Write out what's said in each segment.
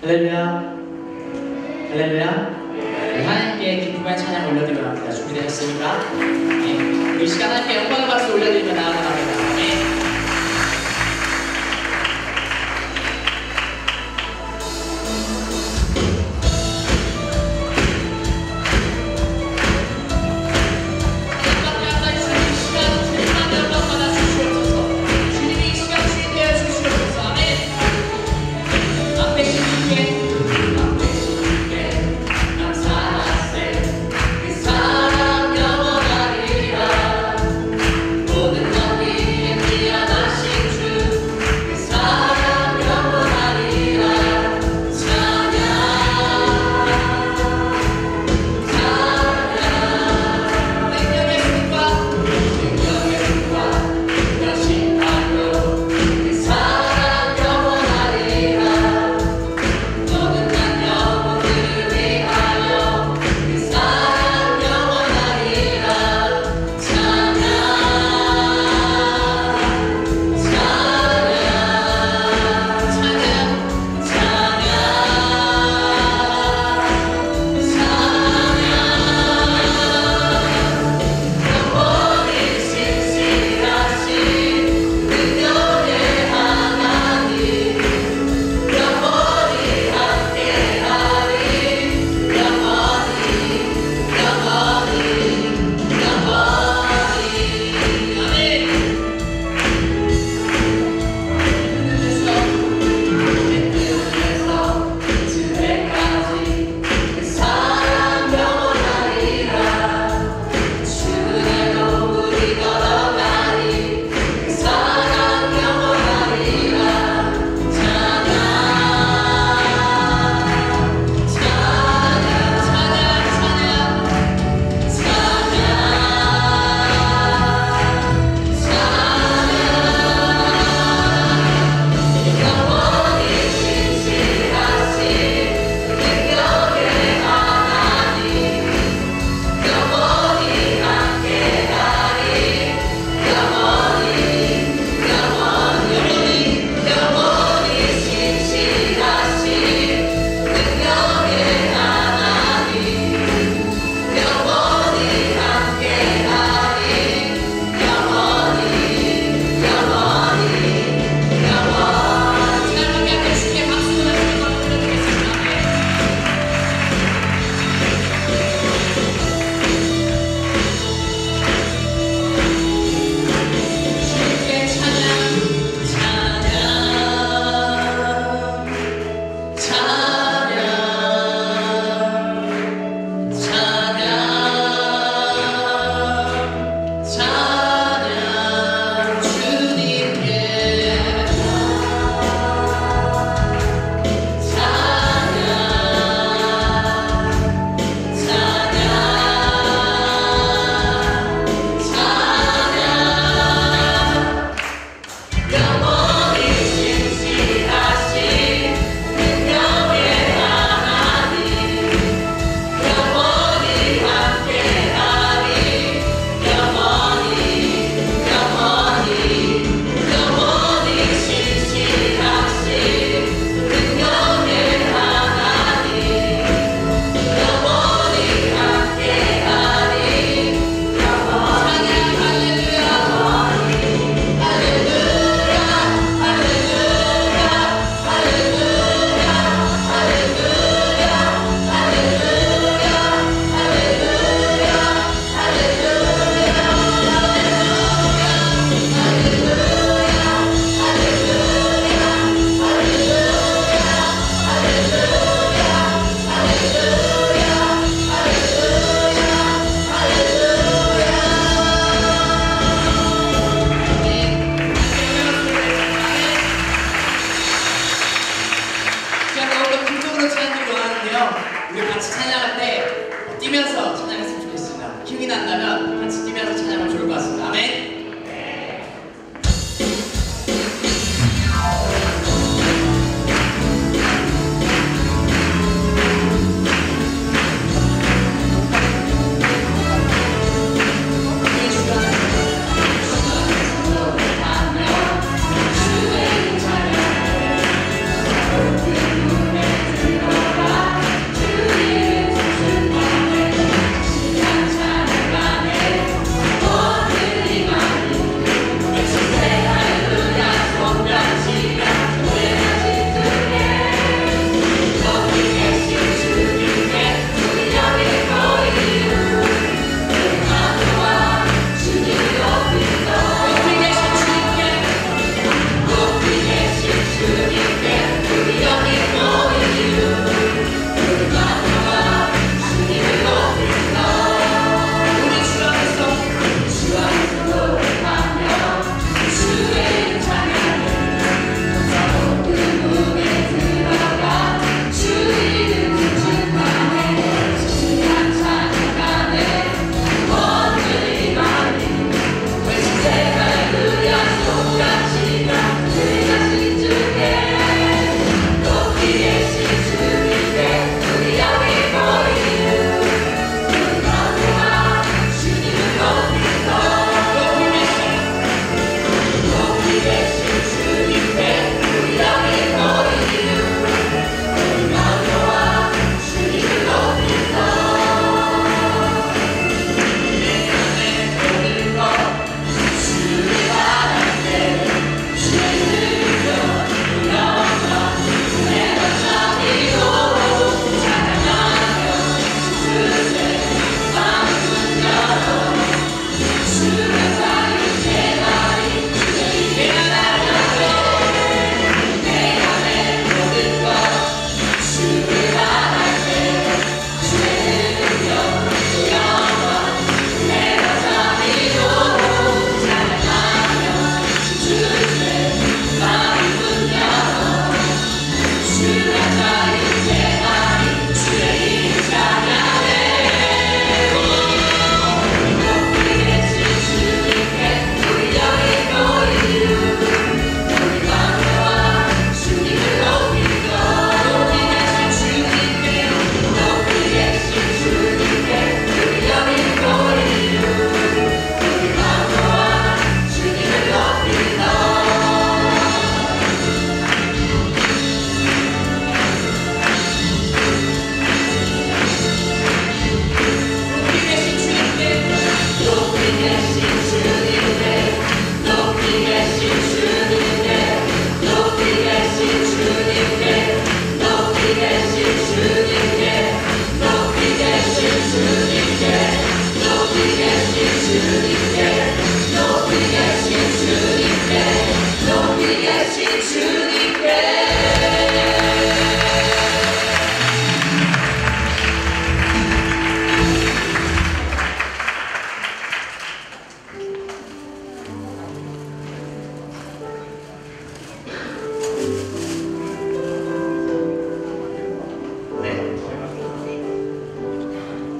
할렐루야. 할렐루야. 하나님께 기쁨의 찬양 올려드리면 합니다. 준비되셨습니까? 네. 이 시간 함께 영광의 박수 올려드리며 나아갑니다. 네.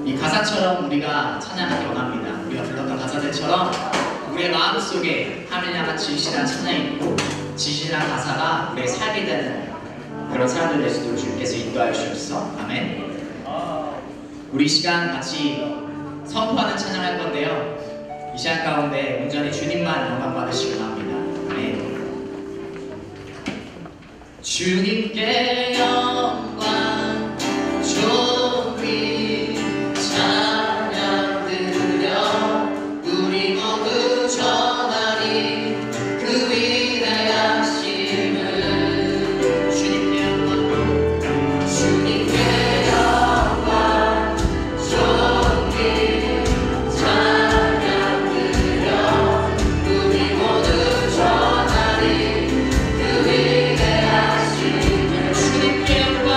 이 가사처럼 우리가 찬양하기 원합니다. 우리가 불렀던 가사들처럼 우리의 마음속에 하나님 향한 진실한 찬양이 있고 진실한 가사가 우리의 살게 되는 그런 사람들 될 수 있도록 주님께서 인도하여 주셔서 아멘. 우리 이 시간 같이 선포하는 찬양할 건데요. 이 시간 가운데 온전히 주님만 영광 받으시기 바랍니다. 아멘. 주님께 영광 존귀 찬양 드려 우리 모두 전하리 그 위대하심을. 주님께 영광 주님께 영광 존귀 찬양 드려 우리 모두 전하리 그 위대하심을. 주님께 영광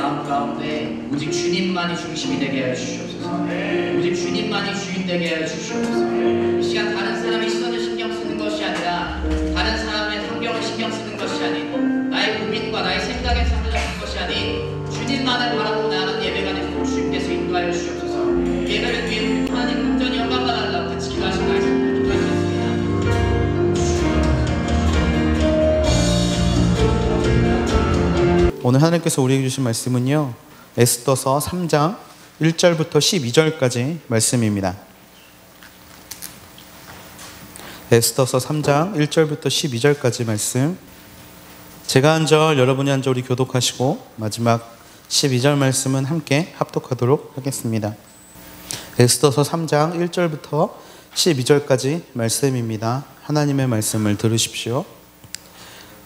마음 가운데 오직 주님만이 중심이 되게 하여 주시옵소서. 오직 주님만이 주인 되게 하여 주시옵소서. 이 시간 다른 사람의 시선을 신경 쓰는 것이 아니라 다른 사람의 환경을 신경 쓰는 것이 아닌 나의 고민과 나의 생각에 사로잡힌 것이 아닌 주님만을 바라보고 나아가는 예배가 되도록 주님께서 인도하여 주시옵소서. 예배를 위해 하나님 온전히 영광 받아달라고 같이 기도하시고 기도하시겠습니다. 오늘 하나님께서 우리에게 주신 말씀은요, 에스더서 3장 1절부터 12절까지 말씀입니다. 에스더서 3장 1절부터 12절까지 말씀, 제가 한 절 여러분이 한 절이 교독하시고 마지막 12절 말씀은 함께 합독하도록 하겠습니다. 에스더서 3장 1절부터 12절까지 말씀입니다. 하나님의 말씀을 들으십시오.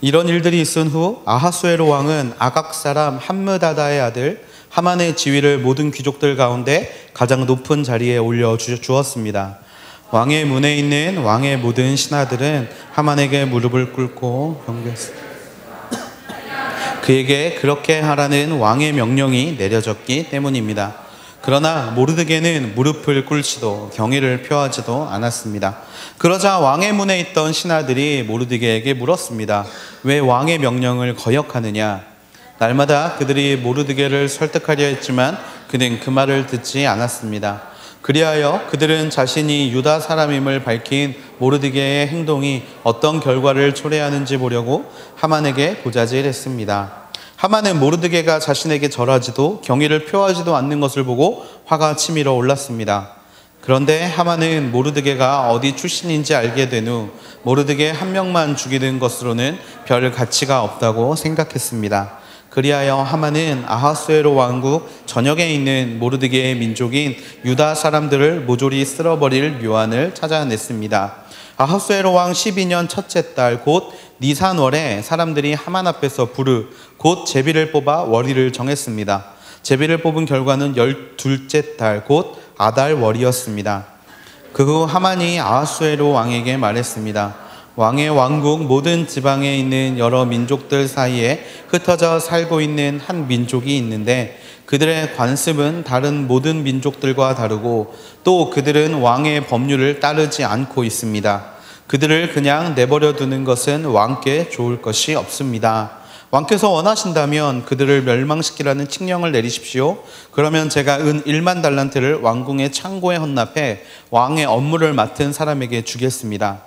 이런 일들이 있은 후 아하수에로 왕은 아각 사람 함므다다의 아들 하만의 지위를 모든 귀족들 가운데 가장 높은 자리에 올려 주었습니다. 왕의 문에 있는 왕의 모든 신하들은 하만에게 무릎을 꿇고 경배했습니다. 그에게 그렇게 하라는 왕의 명령이 내려졌기 때문입니다. 그러나 모르드게는 무릎을 꿇지도 경의를 표하지도 않았습니다. 그러자 왕의 문에 있던 신하들이 모르드게에게 물었습니다. 왜 왕의 명령을 거역하느냐? 날마다 그들이 모르드게를 설득하려 했지만 그는 그 말을 듣지 않았습니다. 그리하여 그들은 자신이 유다 사람임을 밝힌 모르드게의 행동이 어떤 결과를 초래하는지 보려고 하만에게 고자질했습니다. 하만은 모르드게가 자신에게 절하지도 경의를 표하지도 않는 것을 보고 화가 치밀어 올랐습니다. 그런데 하만은 모르드게가 어디 출신인지 알게 된 후 모르드게 한 명만 죽이는 것으로는 별 가치가 없다고 생각했습니다. 그리하여 하만은 아하수에로 왕국 전역에 있는 모르드게의 민족인 유다 사람들을 모조리 쓸어버릴 묘안을 찾아냈습니다. 아하수에로 왕 12년 첫째 달 곧 니산월에 사람들이 하만 앞에서 부르 곧 제비를 뽑아 월일을 정했습니다. 제비를 뽑은 결과는 12째 달 곧 아달월이었습니다. 그 후 하만이 아하수에로 왕에게 말했습니다. 왕의 왕국 모든 지방에 있는 여러 민족들 사이에 흩어져 살고 있는 한 민족이 있는데 그들의 관습은 다른 모든 민족들과 다르고 또 그들은 왕의 법률을 따르지 않고 있습니다. 그들을 그냥 내버려 두는 것은 왕께 좋을 것이 없습니다. 왕께서 원하신다면 그들을 멸망시키라는 칙령을 내리십시오. 그러면 제가 은 1만 달란트를 왕궁의 창고에 헌납해 왕의 업무를 맡은 사람에게 주겠습니다.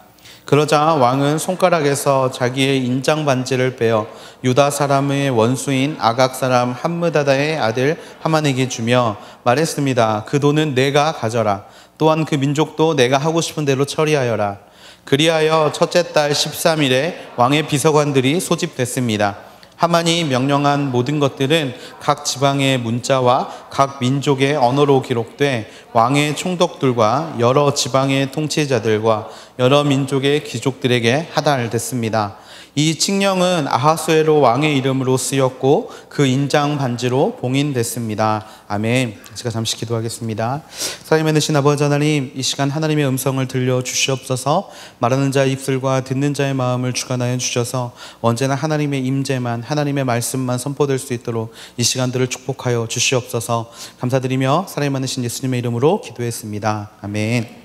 그러자 왕은 손가락에서 자기의 인장 반지를 빼어 유다 사람의 원수인 아각 사람 함므다다의 아들 하만에게 주며 말했습니다. 그 돈은 내가 가져라. 또한 그 민족도 내가 하고 싶은 대로 처리하여라. 그리하여 첫째 달 13일에 왕의 비서관들이 소집됐습니다. 하만이 명령한 모든 것들은 각 지방의 문자와 각 민족의 언어로 기록돼 왕의 총독들과 여러 지방의 통치자들과 여러 민족의 귀족들에게 하달됐습니다. 이 칙령은 아하수에로 왕의 이름으로 쓰였고 그 인장 반지로 봉인됐습니다. 아멘. 제가 잠시 기도하겠습니다. 사랑이 많으신 아버지 하나님, 이 시간 하나님의 음성을 들려주시옵소서. 말하는 자의 입술과 듣는 자의 마음을 주관하여 주셔서 언제나 하나님의 임재만, 하나님의 말씀만 선포될 수 있도록 이 시간들을 축복하여 주시옵소서. 감사드리며 사랑이 많으신 예수님의 이름으로 기도했습니다. 아멘.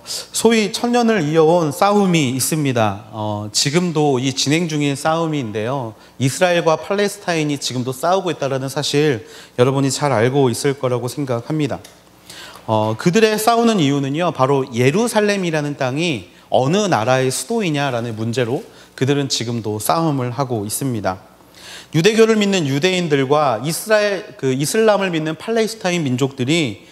소위 천년을 이어온 싸움이 있습니다. 지금도 이 진행 중인 싸움인데요. 이스라엘과 팔레스타인이 지금도 싸우고 있다는 사실 여러분이 잘 알고 있을 거라고 생각합니다. 그들의 싸우는 이유는요, 바로 예루살렘이라는 땅이 어느 나라의 수도이냐라는 문제로 그들은 지금도 싸움을 하고 있습니다. 유대교를 믿는 유대인들과 이슬람을 믿는 팔레스타인 민족들이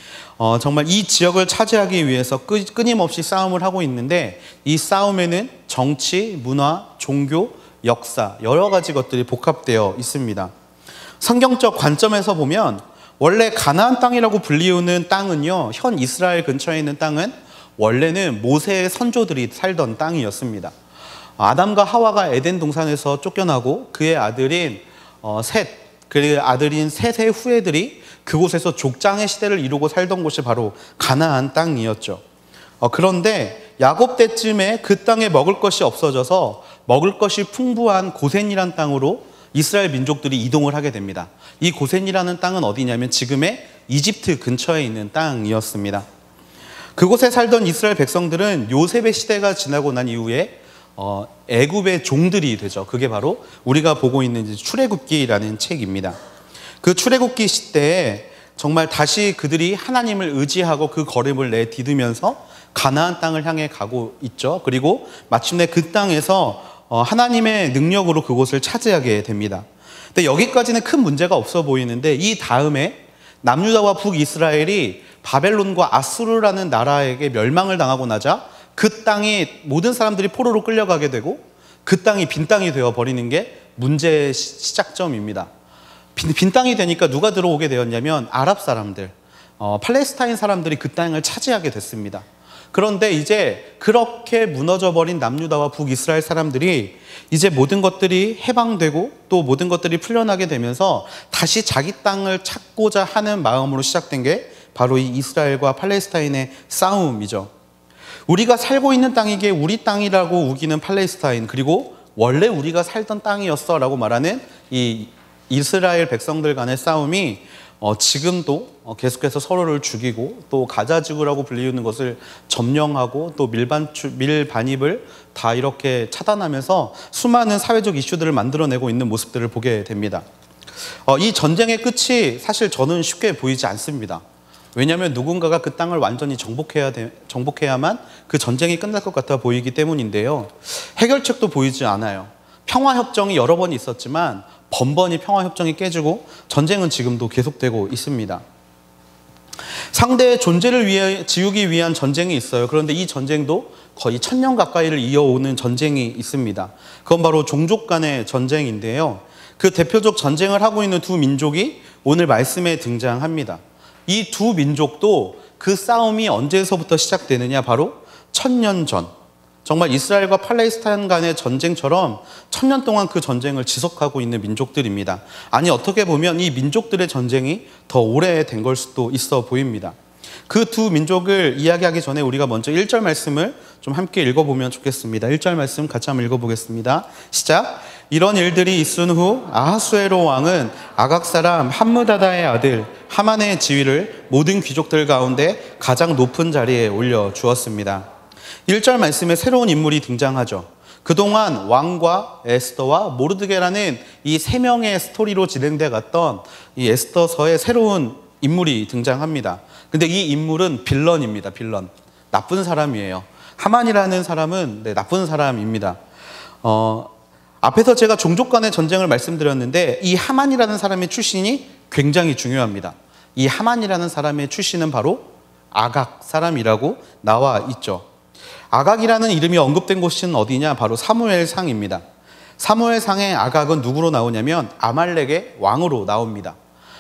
정말 이 지역을 차지하기 위해서 끊임없이 싸움을 하고 있는데 이 싸움에는 정치, 문화, 종교, 역사 여러 가지 것들이 복합되어 있습니다. 성경적 관점에서 보면 원래 가나안 땅이라고 불리우는 땅은요, 현 이스라엘 근처에 있는 땅은 원래는 모세의 선조들이 살던 땅이었습니다. 아담과 하와가 에덴 동산에서 쫓겨나고 그의 아들인 그의 아들인 셋의 후예들이 그곳에서 족장의 시대를 이루고 살던 곳이 바로 가나안 땅이었죠. 그런데 야곱 때쯤에 그 땅에 먹을 것이 없어져서 먹을 것이 풍부한 고센이란 땅으로 이스라엘 민족들이 이동을 하게 됩니다. 이 고센이라는 땅은 어디냐면 지금의 이집트 근처에 있는 땅이었습니다. 그곳에 살던 이스라엘 백성들은 요셉의 시대가 지나고 난 이후에 애굽의 종들이 되죠. 그게 바로 우리가 보고 있는 출애굽기라는 책입니다. 그 출애굽기 시대에 정말 다시 그들이 하나님을 의지하고 그 걸음을 내디디면서 가나안 땅을 향해 가고 있죠. 그리고 마침내 그 땅에서 하나님의 능력으로 그곳을 차지하게 됩니다. 근데 여기까지는 큰 문제가 없어 보이는데 이 다음에 남유다와 북이스라엘이 바벨론과 아수르라는 나라에게 멸망을 당하고 나자 그 땅이 모든 사람들이 포로로 끌려가게 되고 그 땅이 빈 땅이 되어버리는 게 문제의 시작점입니다. 빈 땅이 되니까 누가 들어오게 되었냐면 아랍 사람들, 팔레스타인 사람들이 그 땅을 차지하게 됐습니다. 그런데 이제 그렇게 무너져버린 남유다와 북이스라엘 사람들이 이제 모든 것들이 해방되고 또 모든 것들이 풀려나게 되면서 다시 자기 땅을 찾고자 하는 마음으로 시작된 게 바로 이 이스라엘과 팔레스타인의 싸움이죠. 우리가 살고 있는 땅이 게 우리 땅이라고 우기는 팔레스타인, 그리고 원래 우리가 살던 땅이었어 라고 말하는 이 이스라엘 백성들 간의 싸움이 지금도 계속해서 서로를 죽이고 또 가자지구라고 불리는 것을 점령하고 또 밀반입을 다 이렇게 차단하면서 수많은 사회적 이슈들을 만들어내고 있는 모습들을 보게 됩니다. 이 전쟁의 끝이 사실 저는 쉽게 보이지 않습니다. 왜냐하면 누군가가 그 땅을 완전히 정복해야만 그 전쟁이 끝날 것 같아 보이기 때문인데요. 해결책도 보이지 않아요. 평화협정이 여러 번 있었지만 번번이 평화협정이 깨지고 전쟁은 지금도 계속되고 있습니다. 상대의 존재를 지우기 위한 전쟁이 있어요. 그런데 이 전쟁도 거의 1000년 가까이를 이어오는 전쟁이 있습니다. 그건 바로 종족 간의 전쟁인데요. 그 대표적 전쟁을 하고 있는 두 민족이 오늘 말씀에 등장합니다. 이 두 민족도 그 싸움이 언제서부터 시작되느냐, 바로 1000년 전, 정말 이스라엘과 팔레스타인 간의 전쟁처럼 1000년 동안 그 전쟁을 지속하고 있는 민족들입니다. 아니, 어떻게 보면 이 민족들의 전쟁이 더 오래된 걸 수도 있어 보입니다. 그 두 민족을 이야기하기 전에 우리가 먼저 1절 말씀을 좀 함께 읽어보면 좋겠습니다. 1절 말씀 같이 한번 읽어보겠습니다. 시작. 이런 일들이 있은 후 아하수에로 왕은 아각 사람 함므다다의 아들 하만의 지위를 모든 귀족들 가운데 가장 높은 자리에 올려주었습니다. 1절 말씀에 새로운 인물이 등장하죠. 그동안 왕과 에스더와 모르드게라는 이 세 명의 스토리로 진행돼 갔던 이 에스더서에 새로운 인물이 등장합니다. 근데 이 인물은 빌런입니다. 빌런. 나쁜 사람이에요. 하만이라는 사람은 나쁜 사람입니다. 앞에서 제가 종족 간의 전쟁을 말씀드렸는데 이 하만이라는 사람의 출신이 굉장히 중요합니다. 이 하만이라는 사람의 출신은 바로 아각 사람이라고 나와 있죠. 아각이라는 이름이 언급된 곳은 어디냐? 바로 사무엘상입니다. 사무엘상의 아각은 누구로 나오냐면 아말렉의 왕으로 나옵니다.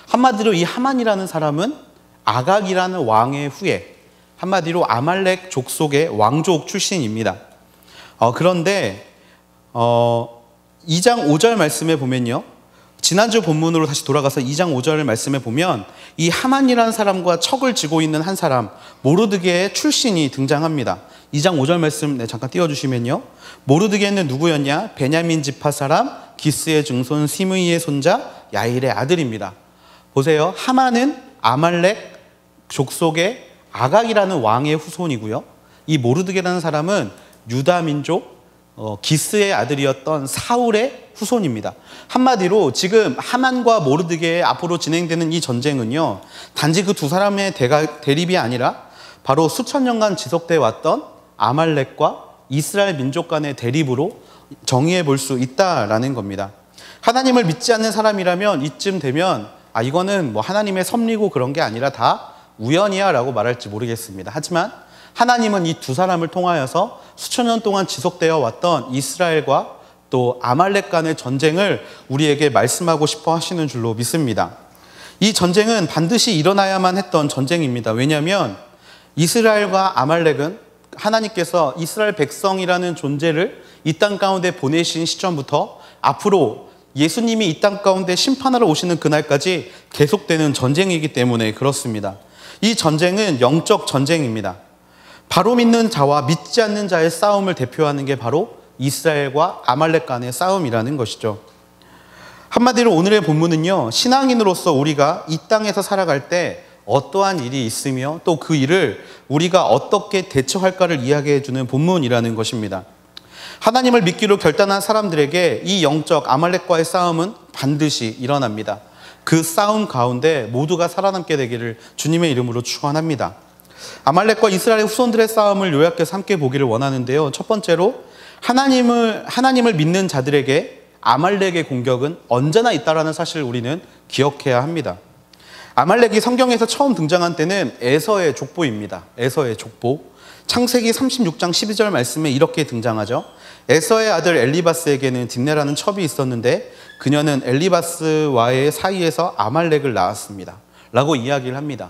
한마디로 이 하만이라는 사람은 아각이라는 왕의 후예, 한마디로 아말렉 족속의 왕족 출신입니다. 그런데 2장 5절 말씀에 보면요, 지난주 본문으로 다시 돌아가서 2장 5절 말씀에 보면 이 하만이라는 사람과 척을 지고 있는 한 사람 모르드게의 출신이 등장합니다. 2장 5절 말씀 잠깐 띄워주시면요, 모르드게는 누구였냐? 베냐민 지파 사람 기스의 증손 시므이의 손자 야일의 아들입니다. 보세요. 하만은 아말렉 족속의 아각이라는 왕의 후손이고요, 이 모르드게라는 사람은 유다 민족 기스의 아들이었던 사울의 후손입니다. 한마디로 지금 하만과 모르드게의 앞으로 진행되는 이 전쟁은요, 단지 그 두 사람의 대립이 아니라 바로 수천 년간 지속되어 왔던 아말렉과 이스라엘 민족 간의 대립으로 정의해 볼 수 있다라는 겁니다. 하나님을 믿지 않는 사람이라면 이쯤 되면 이거는 뭐 하나님의 섭리고 그런 게 아니라 다 우연이야 라고 말할지 모르겠습니다. 하지만 하나님은 이 두 사람을 통하여서 수천 년 동안 지속되어 왔던 이스라엘과 또 아말렉 간의 전쟁을 우리에게 말씀하고 싶어 하시는 줄로 믿습니다. 이 전쟁은 반드시 일어나야만 했던 전쟁입니다. 왜냐하면 이스라엘과 아말렉은 하나님께서 이스라엘 백성이라는 존재를 이 땅 가운데 보내신 시점부터 앞으로 예수님이 이 땅 가운데 심판하러 오시는 그날까지 계속되는 전쟁이기 때문에 그렇습니다. 이 전쟁은 영적 전쟁입니다. 바로 믿는 자와 믿지 않는 자의 싸움을 대표하는 게 바로 이스라엘과 아말렉 간의 싸움이라는 것이죠. 한마디로 오늘의 본문은요, 신앙인으로서 우리가 이 땅에서 살아갈 때 어떠한 일이 있으며 또 그 일을 우리가 어떻게 대처할까를 이야기해 주는 본문이라는 것입니다. 하나님을 믿기로 결단한 사람들에게 이 영적 아말렉과의 싸움은 반드시 일어납니다. 그 싸움 가운데 모두가 살아남게 되기를 주님의 이름으로 축원합니다. 아말렉과 이스라엘 후손들의 싸움을 요약해서 함께 보기를 원하는데요. 첫 번째로 하나님을 믿는 자들에게 아말렉의 공격은 언제나 있다라는 사실을 우리는 기억해야 합니다. 아말렉이 성경에서 처음 등장한 때는 에서의 족보입니다. 에서의 족보. 창세기 36장 12절 말씀에 이렇게 등장하죠. 에서의 아들 엘리바스에게는 딥네라는 첩이 있었는데 그녀는 엘리바스와의 사이에서 아말렉을 낳았습니다. 라고 이야기를 합니다.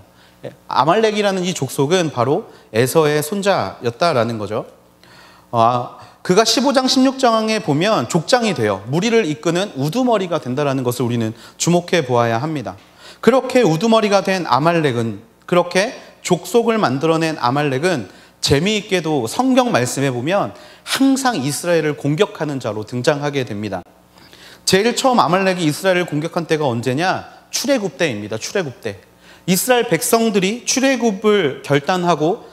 아말렉이라는 이 족속은 바로 에서의 손자였다라는 거죠. 그가 15장 16장에 보면 족장이 되어 무리를 이끄는 우두머리가 된다는 것을 우리는 주목해 보아야 합니다. 그렇게 우두머리가 된 아말렉은, 그렇게 족속을 만들어낸 아말렉은 재미있게도 성경 말씀에 보면 항상 이스라엘을 공격하는 자로 등장하게 됩니다. 제일 처음 아말렉이 이스라엘을 공격한 때가 언제냐? 출애굽 때입니다. 출애굽 때. 이스라엘 백성들이 출애굽을 결단하고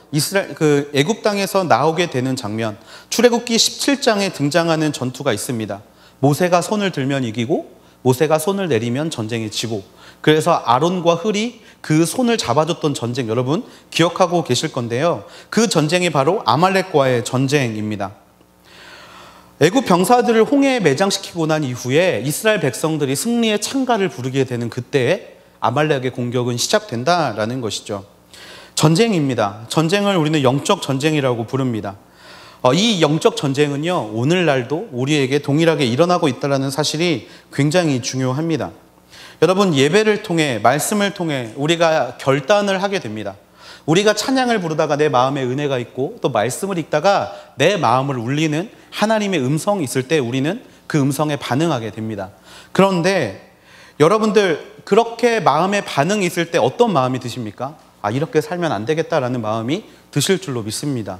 애굽 땅에서 나오게 되는 장면, 출애굽기 17장에 등장하는 전투가 있습니다. 모세가 손을 들면 이기고 모세가 손을 내리면 전쟁이 지고, 그래서 아론과 훌이 그 손을 잡아줬던 전쟁, 여러분 기억하고 계실 건데요. 그 전쟁이 바로 아말렉과의 전쟁입니다. 애굽 병사들을 홍해에 매장시키고 난 이후에 이스라엘 백성들이 승리의 찬가를 부르게 되는 그때에 아말렉의 공격은 시작된다라는 것이죠. 전쟁입니다. 전쟁을 우리는 영적 전쟁이라고 부릅니다. 이 영적 전쟁은요, 오늘날도 우리에게 동일하게 일어나고 있다는 사실이 굉장히 중요합니다. 여러분, 예배를 통해, 말씀을 통해 우리가 결단을 하게 됩니다. 우리가 찬양을 부르다가 내 마음에 은혜가 있고 또 말씀을 읽다가 내 마음을 울리는 하나님의 음성이 있을 때 우리는 그 음성에 반응하게 됩니다. 그런데 여러분들, 그렇게 마음에 반응이 있을 때 어떤 마음이 드십니까? 이렇게 살면 안 되겠다라는 마음이 드실 줄로 믿습니다.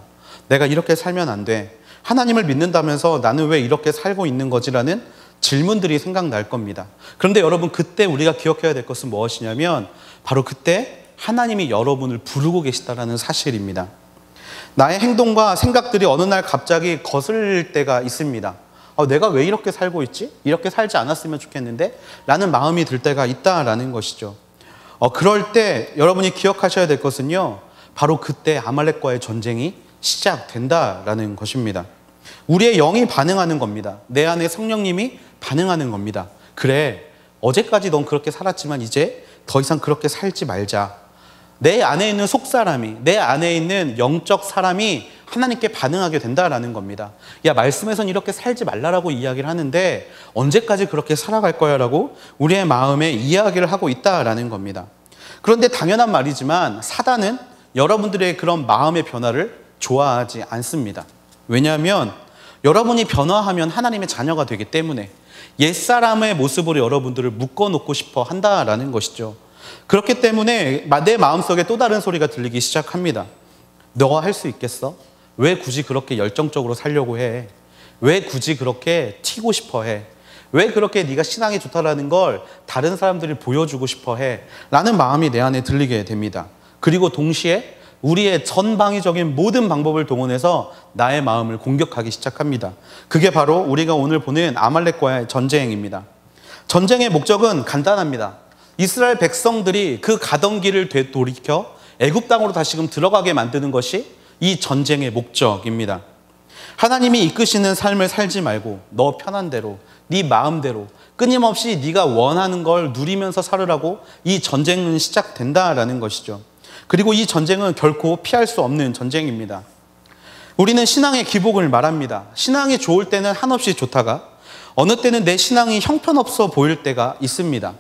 내가 이렇게 살면 안 돼. 하나님을 믿는다면서 나는 왜 이렇게 살고 있는 거지라는 질문들이 생각날 겁니다. 그런데 여러분, 그때 우리가 기억해야 될 것은 무엇이냐면 바로 그때 하나님이 여러분을 부르고 계시다는 사실입니다. 나의 행동과 생각들이 어느 날 갑자기 거슬릴 때가 있습니다. 내가 왜 이렇게 살고 있지? 이렇게 살지 않았으면 좋겠는데? 라는 마음이 들 때가 있다라는 것이죠. 그럴 때 여러분이 기억하셔야 될 것은요, 바로 그때 아말렉과의 전쟁이 시작된다라는 것입니다. 우리의 영이 반응하는 겁니다. 내 안에 성령님이 반응하는 겁니다. 그래, 어제까지 넌 그렇게 살았지만 이제 더 이상 그렇게 살지 말자. 내 안에 있는 속사람이, 내 안에 있는 영적 사람이 하나님께 반응하게 된다라는 겁니다. 야, 말씀에선 이렇게 살지 말라라고 이야기를 하는데 언제까지 그렇게 살아갈 거야 라고 우리의 마음에 이야기를 하고 있다라는 겁니다. 그런데 당연한 말이지만 사단은 여러분들의 그런 마음의 변화를 좋아하지 않습니다. 왜냐하면 여러분이 변화하면 하나님의 자녀가 되기 때문에 옛사람의 모습으로 여러분들을 묶어놓고 싶어 한다라는 것이죠. 그렇기 때문에 내 마음속에 또 다른 소리가 들리기 시작합니다. 너가 할 수 있겠어? 왜 굳이 그렇게 열정적으로 살려고 해? 왜 굳이 그렇게 튀고 싶어 해? 왜 그렇게 네가 신앙이 좋다라는 걸 다른 사람들이 보여주고 싶어 해? 라는 마음이 내 안에 들리게 됩니다. 그리고 동시에 우리의 전방위적인 모든 방법을 동원해서 나의 마음을 공격하기 시작합니다. 그게 바로 우리가 오늘 보는 아말렉과의 전쟁입니다. 전쟁의 목적은 간단합니다. 이스라엘 백성들이 그 가던 길을 되돌이켜 애굽 땅으로 다시금 들어가게 만드는 것이 이 전쟁의 목적입니다. 하나님이 이끄시는 삶을 살지 말고 너 편한 대로, 네 마음대로 끊임없이 네가 원하는 걸 누리면서 살으라고 이 전쟁은 시작된다라는 것이죠. 그리고 이 전쟁은 결코 피할 수 없는 전쟁입니다. 우리는 신앙의 기복을 말합니다. 신앙이 좋을 때는 한없이 좋다가 어느 때는 내 신앙이 형편없어 보일 때가 있습니다.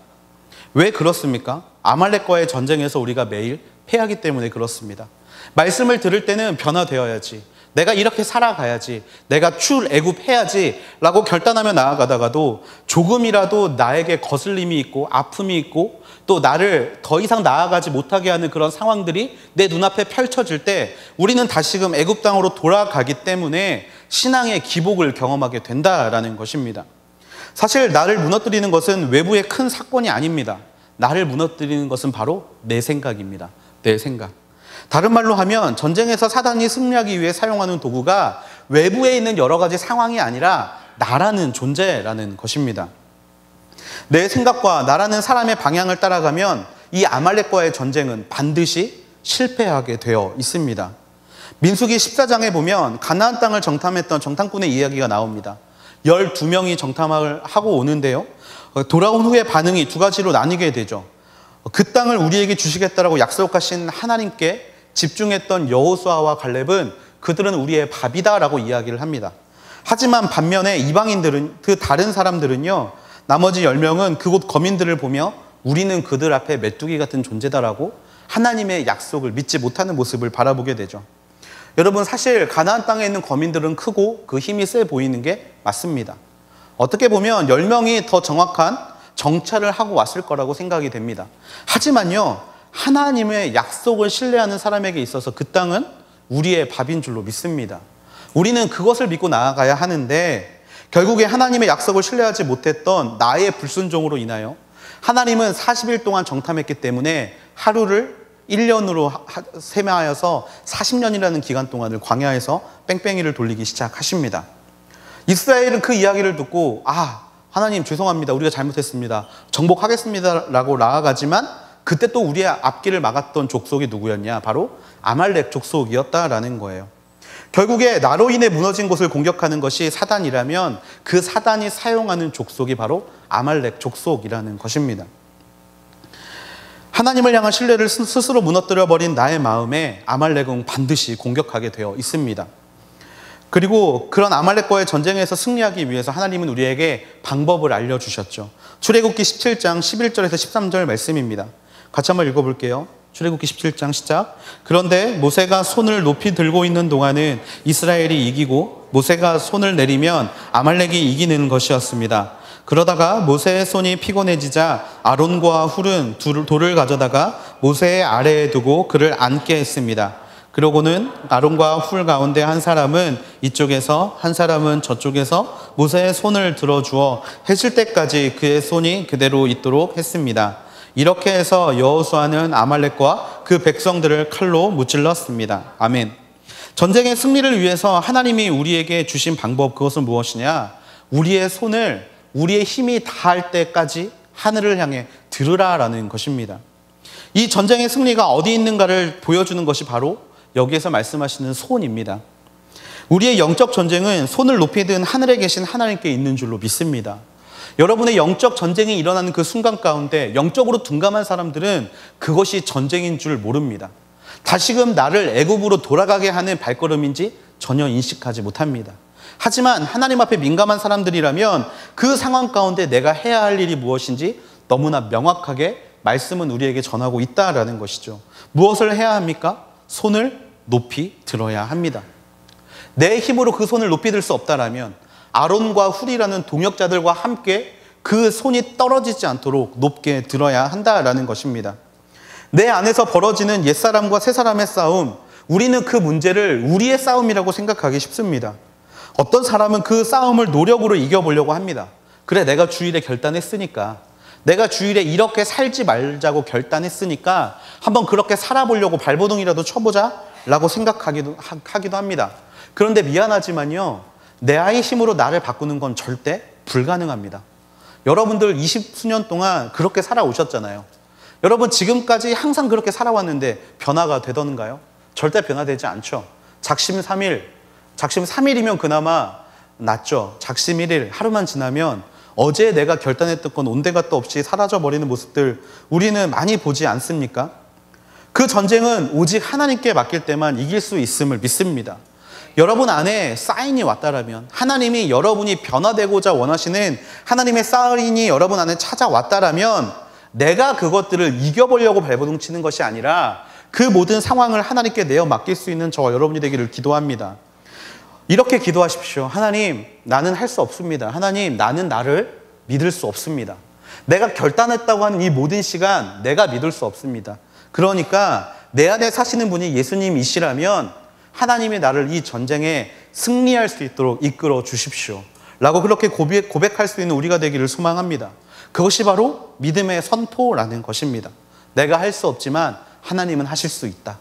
왜 그렇습니까? 아말렉과의 전쟁에서 우리가 매일 패하기 때문에 그렇습니다. 말씀을 들을 때는 변화되어야지, 내가 이렇게 살아가야지, 내가 출애굽해야지 라고 결단하며 나아가다가도 조금이라도 나에게 거슬림이 있고 아픔이 있고 또 나를 더 이상 나아가지 못하게 하는 그런 상황들이 내 눈앞에 펼쳐질 때 우리는 다시금 애굽 땅으로 돌아가기 때문에 신앙의 기복을 경험하게 된다라는 것입니다. 사실 나를 무너뜨리는 것은 외부의 큰 사건이 아닙니다. 나를 무너뜨리는 것은 바로 내 생각입니다. 내 생각. 다른 말로 하면 전쟁에서 사단이 승리하기 위해 사용하는 도구가 외부에 있는 여러 가지 상황이 아니라 나라는 존재라는 것입니다. 내 생각과 나라는 사람의 방향을 따라가면 이 아말렉과의 전쟁은 반드시 실패하게 되어 있습니다. 민수기 14장에 보면 가나안 땅을 정탐했던 정탐꾼의 이야기가 나옵니다. 12명이 정탐을 하고 오는데요. 돌아온 후에 반응이 두 가지로 나뉘게 되죠. 그 땅을 우리에게 주시겠다라고 약속하신 하나님께 집중했던 여호수아와 갈렙은 그들은 우리의 밥이다라고 이야기를 합니다. 하지만 반면에 이방인들은, 그 다른 사람들은요, 나머지 10명은 그곳 거민들을 보며 우리는 그들 앞에 메뚜기 같은 존재다라고 하나님의 약속을 믿지 못하는 모습을 바라보게 되죠. 여러분, 사실 가나안 땅에 있는 거민들은 크고 그 힘이 세 보이는 게 맞습니다. 어떻게 보면 10명이 더 정확한 정찰을 하고 왔을 거라고 생각이 됩니다. 하지만요, 하나님의 약속을 신뢰하는 사람에게 있어서 그 땅은 우리의 밥인 줄로 믿습니다. 우리는 그것을 믿고 나아가야 하는데 결국에 하나님의 약속을 신뢰하지 못했던 나의 불순종으로 인하여 하나님은 40일 동안 정탐했기 때문에 하루를 1년으로 세매하여서 40년이라는 기간 동안을 광야에서 뺑뺑이를 돌리기 시작하십니다. 이스라엘은 그 이야기를 듣고 하나님 죄송합니다. 우리가 잘못했습니다. 정복하겠습니다 라고 나아가지만 그때 또 우리의 앞길을 막았던 족속이 누구였냐? 바로 아말렉 족속이었다라는 거예요. 결국에 나로 인해 무너진 곳을 공격하는 것이 사단이라면 그 사단이 사용하는 족속이 바로 아말렉 족속이라는 것입니다. 하나님을 향한 신뢰를 스스로 무너뜨려버린 나의 마음에 아말렉은 반드시 공격하게 되어 있습니다. 그리고 그런 아말렉과의 전쟁에서 승리하기 위해서 하나님은 우리에게 방법을 알려주셨죠. 출애굽기 17장 11절에서 13절 말씀입니다. 같이 한번 읽어볼게요. 출애굽기 17장 시작. 그런데 모세가 손을 높이 들고 있는 동안은 이스라엘이 이기고 모세가 손을 내리면 아말렉이 이기는 것이었습니다. 그러다가 모세의 손이 피곤해지자 아론과 훌은 돌을 가져다가 모세의 아래에 두고 그를 앉게 했습니다. 그러고는 아론과 훌 가운데 한 사람은 이쪽에서 한 사람은 저쪽에서 모세의 손을 들어주어 해질 때까지 그의 손이 그대로 있도록 했습니다. 이렇게 해서 여호수아는 아말렉과 그 백성들을 칼로 무찔렀습니다. 아멘. 전쟁의 승리를 위해서 하나님이 우리에게 주신 방법, 그것은 무엇이냐? 우리의 손을 우리의 힘이 닿을 때까지 하늘을 향해 들으라라는 것입니다. 이 전쟁의 승리가 어디 있는가를 보여주는 것이 바로 여기에서 말씀하시는 손입니다. 우리의 영적 전쟁은 손을 높이 든 하늘에 계신 하나님께 있는 줄로 믿습니다. 여러분의 영적 전쟁이 일어나는 그 순간 가운데 영적으로 둔감한 사람들은 그것이 전쟁인 줄 모릅니다. 다시금 나를 애굽으로 돌아가게 하는 발걸음인지 전혀 인식하지 못합니다. 하지만 하나님 앞에 민감한 사람들이라면 그 상황 가운데 내가 해야 할 일이 무엇인지 너무나 명확하게 말씀은 우리에게 전하고 있다라는 것이죠. 무엇을 해야 합니까? 손을 높이 들어야 합니다. 내 힘으로 그 손을 높이 들 수 없다라면 아론과 훌이라는 동역자들과 함께 그 손이 떨어지지 않도록 높게 들어야 한다라는 것입니다. 내 안에서 벌어지는 옛사람과 새사람의 싸움, 우리는 그 문제를 우리의 싸움이라고 생각하기 쉽습니다. 어떤 사람은 그 싸움을 노력으로 이겨보려고 합니다. 그래, 내가 주일에 결단했으니까, 내가 주일에 이렇게 살지 말자고 결단했으니까 한번 그렇게 살아보려고 발버둥이라도 쳐보자 라고 생각하기도 합니다. 그런데 미안하지만요, 내 아이 힘으로 나를 바꾸는 건 절대 불가능합니다. 여러분들 20수년 동안 그렇게 살아오셨잖아요. 여러분 지금까지 항상 그렇게 살아왔는데 변화가 되던가요? 절대 변화되지 않죠. 작심 3일이면 그나마 낫죠. 작심 1일, 하루만 지나면 어제 내가 결단했던 건 온데간도 없이 사라져버리는 모습들 우리는 많이 보지 않습니까? 그 전쟁은 오직 하나님께 맡길 때만 이길 수 있음을 믿습니다. 여러분 안에 사인이 왔다라면, 하나님이 여러분이 변화되고자 원하시는 하나님의 사인이 여러분 안에 찾아왔다라면 내가 그것들을 이겨보려고 발버둥 치는 것이 아니라 그 모든 상황을 하나님께 내어 맡길 수 있는 저와 여러분이 되기를 기도합니다. 이렇게 기도하십시오. 하나님, 나는 할 수 없습니다. 하나님, 나는 나를 믿을 수 없습니다. 내가 결단했다고 하는 이 모든 시간 내가 믿을 수 없습니다. 그러니까 내 안에 사시는 분이 예수님이시라면 하나님이 나를 이 전쟁에 승리할 수 있도록 이끌어 주십시오 라고 그렇게 고백할 수 있는 우리가 되기를 소망합니다. 그것이 바로 믿음의 선포라는 것입니다. 내가 할 수 없지만 하나님은 하실 수 있다.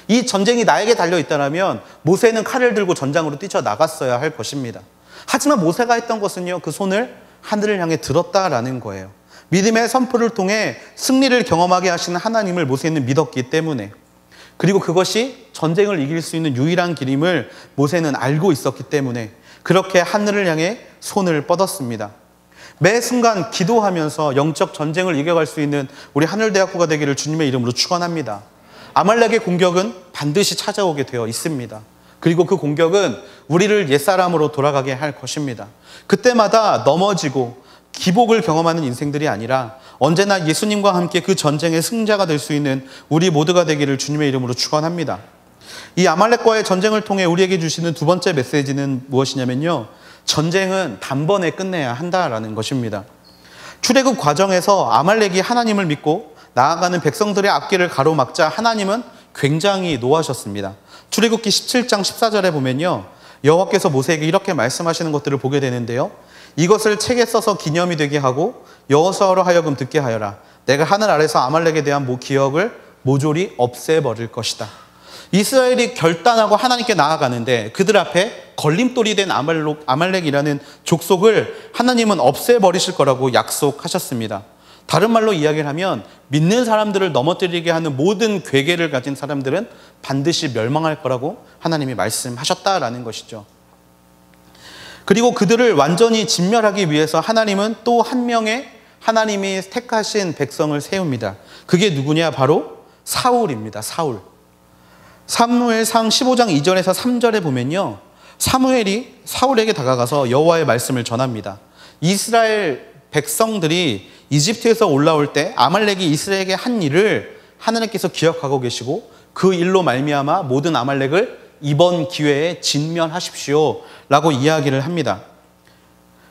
이 전쟁이 나에게 달려있다면 모세는 칼을 들고 전장으로 뛰쳐나갔어야 할 것입니다. 하지만 모세가 했던 것은요, 그 손을 하늘을 향해 들었다라는 거예요. 믿음의 선포를 통해 승리를 경험하게 하시는 하나님을 모세는 믿었기 때문에, 그리고 그것이 전쟁을 이길 수 있는 유일한 길임을 모세는 알고 있었기 때문에 그렇게 하늘을 향해 손을 뻗었습니다. 매 순간 기도하면서 영적 전쟁을 이겨갈 수 있는 우리 하늘대학교가 되기를 주님의 이름으로 축원합니다. 아말렉의 공격은 반드시 찾아오게 되어 있습니다. 그리고 그 공격은 우리를 옛사람으로 돌아가게 할 것입니다. 그때마다 넘어지고 기복을 경험하는 인생들이 아니라 언제나 예수님과 함께 그 전쟁의 승자가 될 수 있는 우리 모두가 되기를 주님의 이름으로 축원합니다. 이 아말렉과의 전쟁을 통해 우리에게 주시는 두 번째 메시지는 무엇이냐면요, 전쟁은 단번에 끝내야 한다라는 것입니다. 출애굽 과정에서 아말렉이 하나님을 믿고 나아가는 백성들의 앞길을 가로막자 하나님은 굉장히 노하셨습니다. 출애굽기 17장 14절에 보면요, 여호와께서 모세에게 이렇게 말씀하시는 것들을 보게 되는데요, 이것을 책에 써서 기념이 되게 하고 여호수아로 하여금 듣게 하여라. 내가 하늘 아래서 아말렉에 대한 기억을 모조리 없애버릴 것이다. 이스라엘이 결단하고 하나님께 나아가는데 그들 앞에 걸림돌이 된 아말렉이라는 족속을 하나님은 없애버리실 거라고 약속하셨습니다. 다른 말로 이야기를 하면 믿는 사람들을 넘어뜨리게 하는 모든 괴계를 가진 사람들은 반드시 멸망할 거라고 하나님이 말씀하셨다라는 것이죠. 그리고 그들을 완전히 진멸하기 위해서 하나님은 또 한 명의 하나님이 택하신 백성을 세웁니다. 그게 누구냐? 바로 사울입니다. 사울. 사무엘상 15장 2절에서 3절에 보면요, 사무엘이 사울에게 다가가서 여호와의 말씀을 전합니다. 이스라엘 백성들이 이집트에서 올라올 때 아말렉이 이스라엘에게 한 일을 하나님께서 기억하고 계시고 그 일로 말미암아 모든 아말렉을 이번 기회에 진멸하십시오 라고 이야기를 합니다.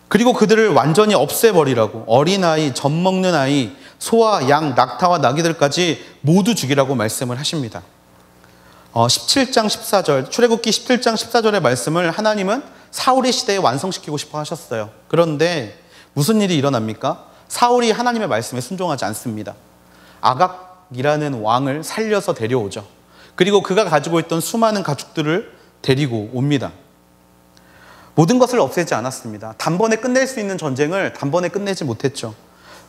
그리고 그들을 완전히 없애버리라고, 어린아이, 젖먹는 아이, 소와 양, 낙타와 나귀들까지 모두 죽이라고 말씀을 하십니다. 17장 14절, 출애굽기 17장 14절의 말씀을 하나님은 사울의 시대에 완성시키고 싶어 하셨어요. 그런데 무슨 일이 일어납니까? 사울이 하나님의 말씀에 순종하지 않습니다. 아각이라는 왕을 살려서 데려오죠. 그리고 그가 가지고 있던 수많은 가축들을 데리고 옵니다. 모든 것을 없애지 않았습니다. 단번에 끝낼 수 있는 전쟁을 단번에 끝내지 못했죠.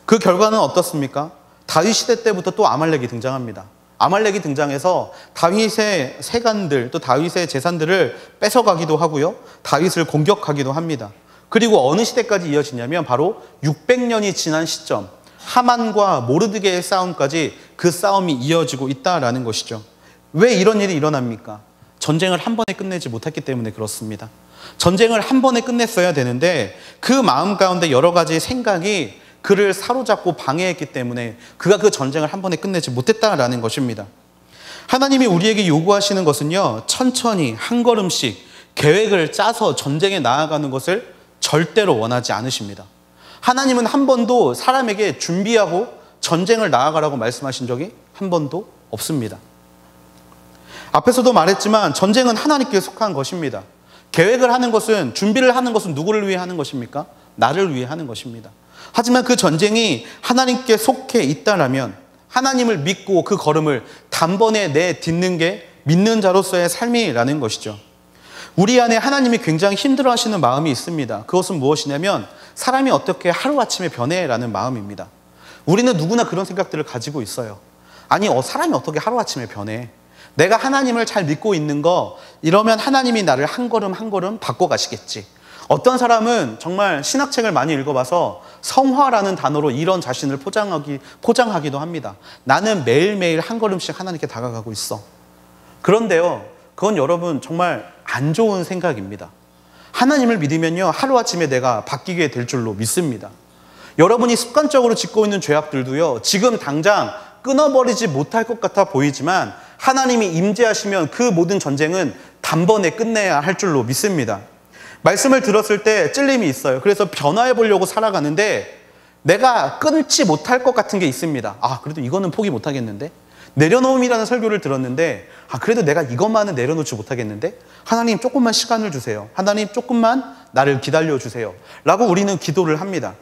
그 결과는 어떻습니까? 다윗 시대 때부터 또 아말렉이 등장합니다. 아말렉이 등장해서 다윗의 세간들, 또 다윗의 재산들을 뺏어가기도 하고요, 다윗을 공격하기도 합니다. 그리고 어느 시대까지 이어지냐면 바로 600년이 지난 시점, 하만과 모르드게의 싸움까지 그 싸움이 이어지고 있다라는 것이죠. 왜 이런 일이 일어납니까? 전쟁을 한 번에 끝내지 못했기 때문에 그렇습니다. 전쟁을 한 번에 끝냈어야 되는데 그 마음 가운데 여러 가지 생각이 그를 사로잡고 방해했기 때문에 그가 그 전쟁을 한 번에 끝내지 못했다라는 것입니다. 하나님이 우리에게 요구하시는 것은요, 천천히 한 걸음씩 계획을 짜서 전쟁에 나아가는 것을 절대로 원하지 않으십니다. 하나님은 한 번도 사람에게 준비하고 전쟁을 나아가라고 말씀하신 적이 한 번도 없습니다. 앞에서도 말했지만 전쟁은 하나님께 속한 것입니다. 계획을 하는 것은, 준비를 하는 것은 누구를 위해 하는 것입니까? 나를 위해 하는 것입니다. 하지만 그 전쟁이 하나님께 속해 있다라면 하나님을 믿고 그 걸음을 단번에 내딛는 게 믿는 자로서의 삶이라는 것이죠. 우리 안에 하나님이 굉장히 힘들어하시는 마음이 있습니다. 그것은 무엇이냐면 사람이 어떻게 하루아침에 변해라는 마음입니다. 우리는 누구나 그런 생각들을 가지고 있어요. 아니, 사람이 어떻게 하루아침에 변해? 내가 하나님을 잘 믿고 있는 거, 이러면 하나님이 나를 한 걸음 한 걸음 바꿔가시겠지. 어떤 사람은 정말 신학책을 많이 읽어봐서 성화라는 단어로 이런 자신을 포장하기도 합니다. 나는 매일매일 한 걸음씩 하나님께 다가가고 있어. 그런데요, 그건 여러분 정말 안 좋은 생각입니다. 하나님을 믿으면요, 하루아침에 내가 바뀌게 될 줄로 믿습니다. 여러분이 습관적으로 짓고 있는 죄악들도요, 지금 당장 끊어버리지 못할 것 같아 보이지만 하나님이 임재하시면 그 모든 전쟁은 단번에 끝내야 할 줄로 믿습니다. 말씀을 들었을 때 찔림이 있어요. 그래서 변화해 보려고 살아가는데 내가 끊지 못할 것 같은 게 있습니다. 그래도 이거는 포기 못하겠는데? 내려놓음이라는 설교를 들었는데 그래도 내가 이것만은 내려놓지 못하겠는데? 하나님 조금만 시간을 주세요. 하나님 조금만 나를 기다려주세요 라고 우리는 기도를 합니다.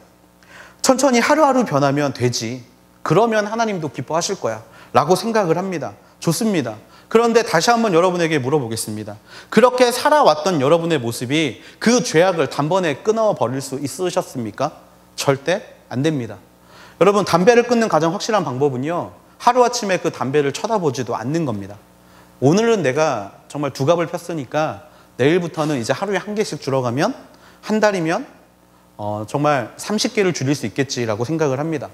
천천히 하루하루 변하면 되지. 그러면 하나님도 기뻐하실 거야 라고 생각을 합니다. 좋습니다. 그런데 다시 한번 여러분에게 물어보겠습니다. 그렇게 살아왔던 여러분의 모습이 그 죄악을 단번에 끊어버릴 수 있으셨습니까? 절대 안 됩니다. 여러분, 담배를 끊는 가장 확실한 방법은요, 하루아침에 그 담배를 쳐다보지도 않는 겁니다. 오늘은 내가 정말 두 갑을 폈으니까 내일부터는 이제 하루에 한 개씩 줄어가면 한 달이면 정말 30개를 줄일 수 있겠지라고 생각을 합니다.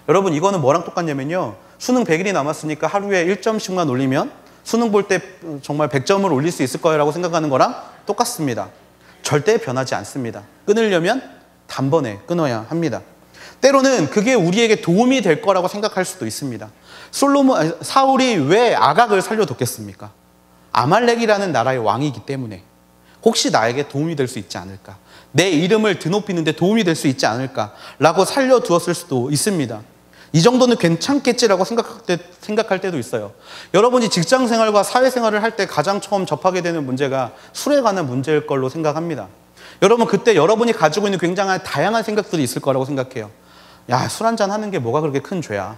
여러분, 이거는 뭐랑 똑같냐면요, 수능 100일이 남았으니까 하루에 1점씩만 올리면 수능 볼 때 정말 100점을 올릴 수 있을 거라고 생각하는 거랑 똑같습니다. 절대 변하지 않습니다. 끊으려면 단번에 끊어야 합니다. 때로는 그게 우리에게 도움이 될 거라고 생각할 수도 있습니다. 사울이 왜 아각을 살려뒀겠습니까? 아말렉이라는 나라의 왕이기 때문에 혹시 나에게 도움이 될 수 있지 않을까? 내 이름을 드높이는 데 도움이 될 수 있지 않을까라고 살려두었을 수도 있습니다. 이 정도는 괜찮겠지라고 생각할 때도 있어요. 여러분이 직장생활과 사회생활을 할 때 가장 처음 접하게 되는 문제가 술에 관한 문제일 걸로 생각합니다. 여러분, 그때 여러분이 가지고 있는 굉장한 다양한 생각들이 있을 거라고 생각해요. 야, 술 한잔 하는 게 뭐가 그렇게 큰 죄야.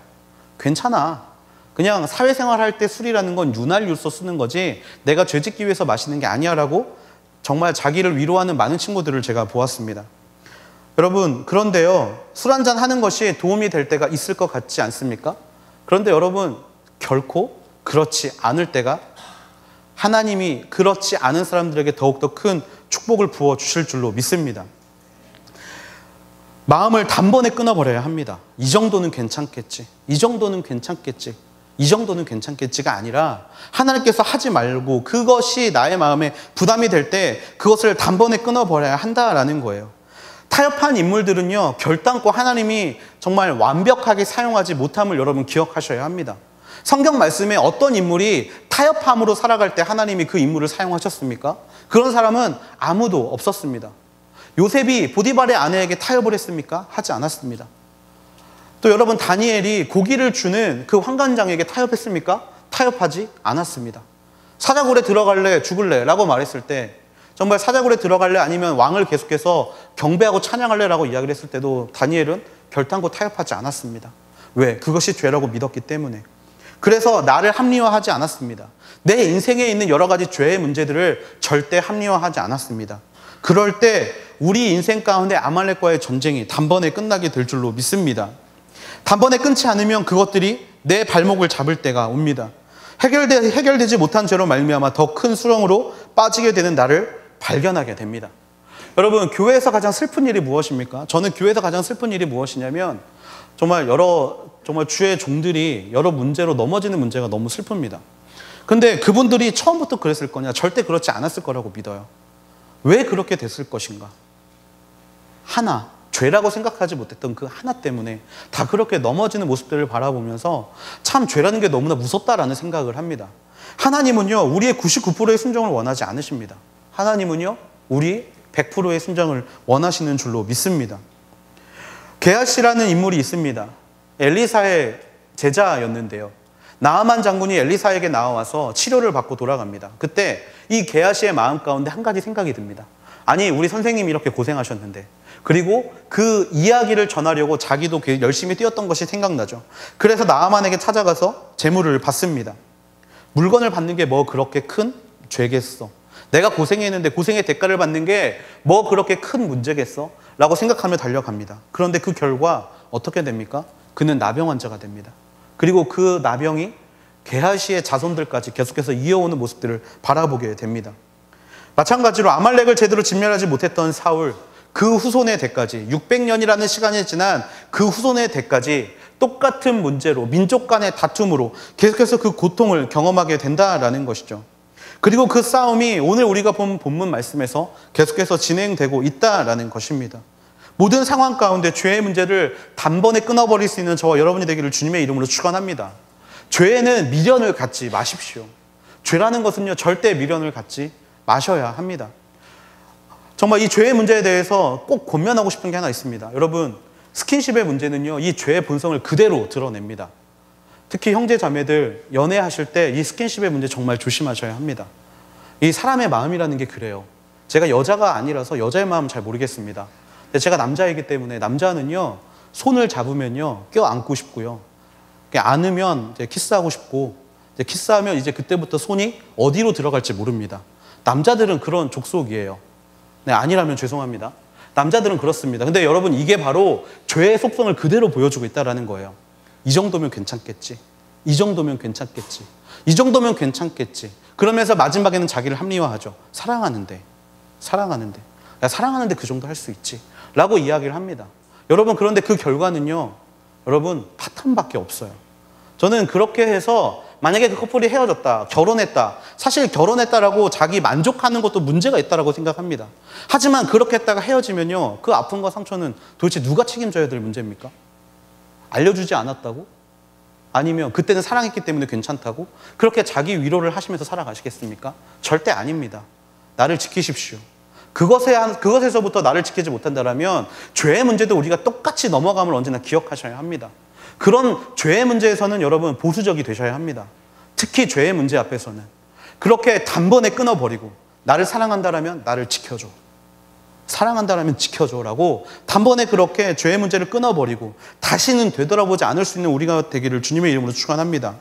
괜찮아. 그냥 사회생활 할 때 술이라는 건 윤활유로서 쓰는 거지 내가 죄 짓기 위해서 마시는 게 아니야 라고 정말 자기를 위로하는 많은 친구들을 제가 보았습니다. 여러분, 그런데요, 술 한잔 하는 것이 도움이 될 때가 있을 것 같지 않습니까? 그런데 여러분, 결코 그렇지 않을 때가, 하나님이 그렇지 않은 사람들에게 더욱더 큰 축복을 부어주실 줄로 믿습니다. 마음을 단번에 끊어버려야 합니다. 이 정도는 괜찮겠지. 이 정도는 괜찮겠지. 이 정도는 괜찮겠지가 아니라 하나님께서 하지 말고 그것이 나의 마음에 부담이 될 때 그것을 단번에 끊어버려야 한다라는 거예요. 타협한 인물들은요, 결단코 하나님이 정말 완벽하게 사용하지 못함을 여러분 기억하셔야 합니다. 성경 말씀에 어떤 인물이 타협함으로 살아갈 때 하나님이 그 인물을 사용하셨습니까? 그런 사람은 아무도 없었습니다. 요셉이 보디발의 아내에게 타협을 했습니까? 하지 않았습니다. 또 여러분, 다니엘이 고기를 주는 그 환관장에게 타협했습니까? 타협하지 않았습니다. 사자굴에 들어갈래? 죽을래? 라고 말했을 때 정말 사자굴에 들어갈래? 아니면 왕을 계속해서 경배하고 찬양할래? 라고 이야기를 했을 때도 다니엘은 결단코 타협하지 않았습니다. 왜? 그것이 죄라고 믿었기 때문에. 그래서 나를 합리화하지 않았습니다. 내 인생에 있는 여러 가지 죄의 문제들을 절대 합리화하지 않았습니다. 그럴 때 우리 인생 가운데 아말렉과의 전쟁이 단번에 끝나게 될 줄로 믿습니다. 단번에 끊지 않으면 그것들이 내 발목을 잡을 때가 옵니다. 해결되지 못한 죄로 말미암아 더 큰 수렁으로 빠지게 되는 나를 발견하게 됩니다. 여러분, 교회에서 가장 슬픈 일이 무엇입니까? 저는 교회에서 가장 슬픈 일이 무엇이냐면 정말 주의 종들이 여러 문제로 넘어지는 문제가 너무 슬픕니다. 근데 그분들이 처음부터 그랬을 거냐? 절대 그렇지 않았을 거라고 믿어요. 왜 그렇게 됐을 것인가? 하나, 죄라고 생각하지 못했던 그 하나 때문에 다 그렇게 넘어지는 모습들을 바라보면서 참 죄라는 게 너무나 무섭다라는 생각을 합니다. 하나님은요, 우리의 99%의 순종을 원하지 않으십니다. 하나님은요, 우리 100%의 순종을 원하시는 줄로 믿습니다. 게하시라는 인물이 있습니다. 엘리사의 제자였는데요. 나아만 장군이 엘리사에게 나와서 치료를 받고 돌아갑니다. 그때 이 게하시의 마음 가운데 한 가지 생각이 듭니다. 아니, 우리 선생님이 이렇게 고생하셨는데, 그리고 그 이야기를 전하려고 자기도 열심히 뛰었던 것이 생각나죠. 그래서 나아만에게 찾아가서 재물을 받습니다. 물건을 받는 게 뭐 그렇게 큰 죄겠어? 내가 고생했는데 고생의 대가를 받는 게 뭐 그렇게 큰 문제겠어? 라고 생각하며 달려갑니다. 그런데 그 결과 어떻게 됩니까? 그는 나병 환자가 됩니다. 그리고 그 나병이 게하시의 자손들까지 계속해서 이어오는 모습들을 바라보게 됩니다. 마찬가지로 아말렉을 제대로 진멸하지 못했던 사울, 그 후손의 대까지 600년이라는 시간이 지난 그 후손의 대까지 똑같은 문제로, 민족 간의 다툼으로 계속해서 그 고통을 경험하게 된다라는 것이죠. 그리고 그 싸움이 오늘 우리가 본 본문 말씀에서 계속해서 진행되고 있다라는 것입니다. 모든 상황 가운데 죄의 문제를 단번에 끊어버릴 수 있는 저와 여러분이 되기를 주님의 이름으로 축원합니다. 죄에는 미련을 갖지 마십시오. 죄라는 것은요, 절대 미련을 갖지 마셔야 합니다. 정말 이 죄의 문제에 대해서 꼭 권면하고 싶은 게 하나 있습니다. 여러분, 스킨십의 문제는요, 이 죄의 본성을 그대로 드러냅니다. 특히 형제 자매들 연애하실 때 이 스킨십의 문제 정말 조심하셔야 합니다. 이 사람의 마음이라는 게 그래요. 제가 여자가 아니라서 여자의 마음 잘 모르겠습니다. 근데 제가 남자이기 때문에 남자는요, 손을 잡으면요, 껴안고 싶고요. 안으면 이제 키스하고 싶고, 이제 키스하면 이제 그때부터 손이 어디로 들어갈지 모릅니다. 남자들은 그런 족속이에요. 네, 아니라면 죄송합니다. 남자들은 그렇습니다. 근데 여러분, 이게 바로 죄의 속성을 그대로 보여주고 있다는 거예요. 이 정도면 괜찮겠지. 이 정도면 괜찮겠지. 이 정도면 괜찮겠지. 그러면서 마지막에는 자기를 합리화하죠. 사랑하는데. 야, 사랑하는데 그 정도 할 수 있지. 라고 이야기를 합니다. 여러분, 그런데 그 결과는요, 여러분, 파탄밖에 없어요. 저는 그렇게 해서 만약에 그 커플이 헤어졌다, 결혼했다, 사실 결혼했다라고 자기 만족하는 것도 문제가 있다라고 생각합니다. 하지만 그렇게 했다가 헤어지면요, 그 아픔과 상처는 도대체 누가 책임져야 될 문제입니까? 알려주지 않았다고? 아니면 그때는 사랑했기 때문에 괜찮다고? 그렇게 자기 위로를 하시면서 살아가시겠습니까? 절대 아닙니다. 나를 지키십시오. 그것에서부터 나를 지키지 못한다면 죄의 문제도 우리가 똑같이 넘어감을 언제나 기억하셔야 합니다. 그런 죄의 문제에서는 여러분 보수적이 되셔야 합니다. 특히 죄의 문제 앞에서는 그렇게 단번에 끊어버리고, 나를 사랑한다라면 나를 지켜줘, 사랑한다라면 지켜줘라고 단번에 그렇게 죄의 문제를 끊어버리고 다시는 되돌아보지 않을 수 있는 우리가 되기를 주님의 이름으로 축원합니다.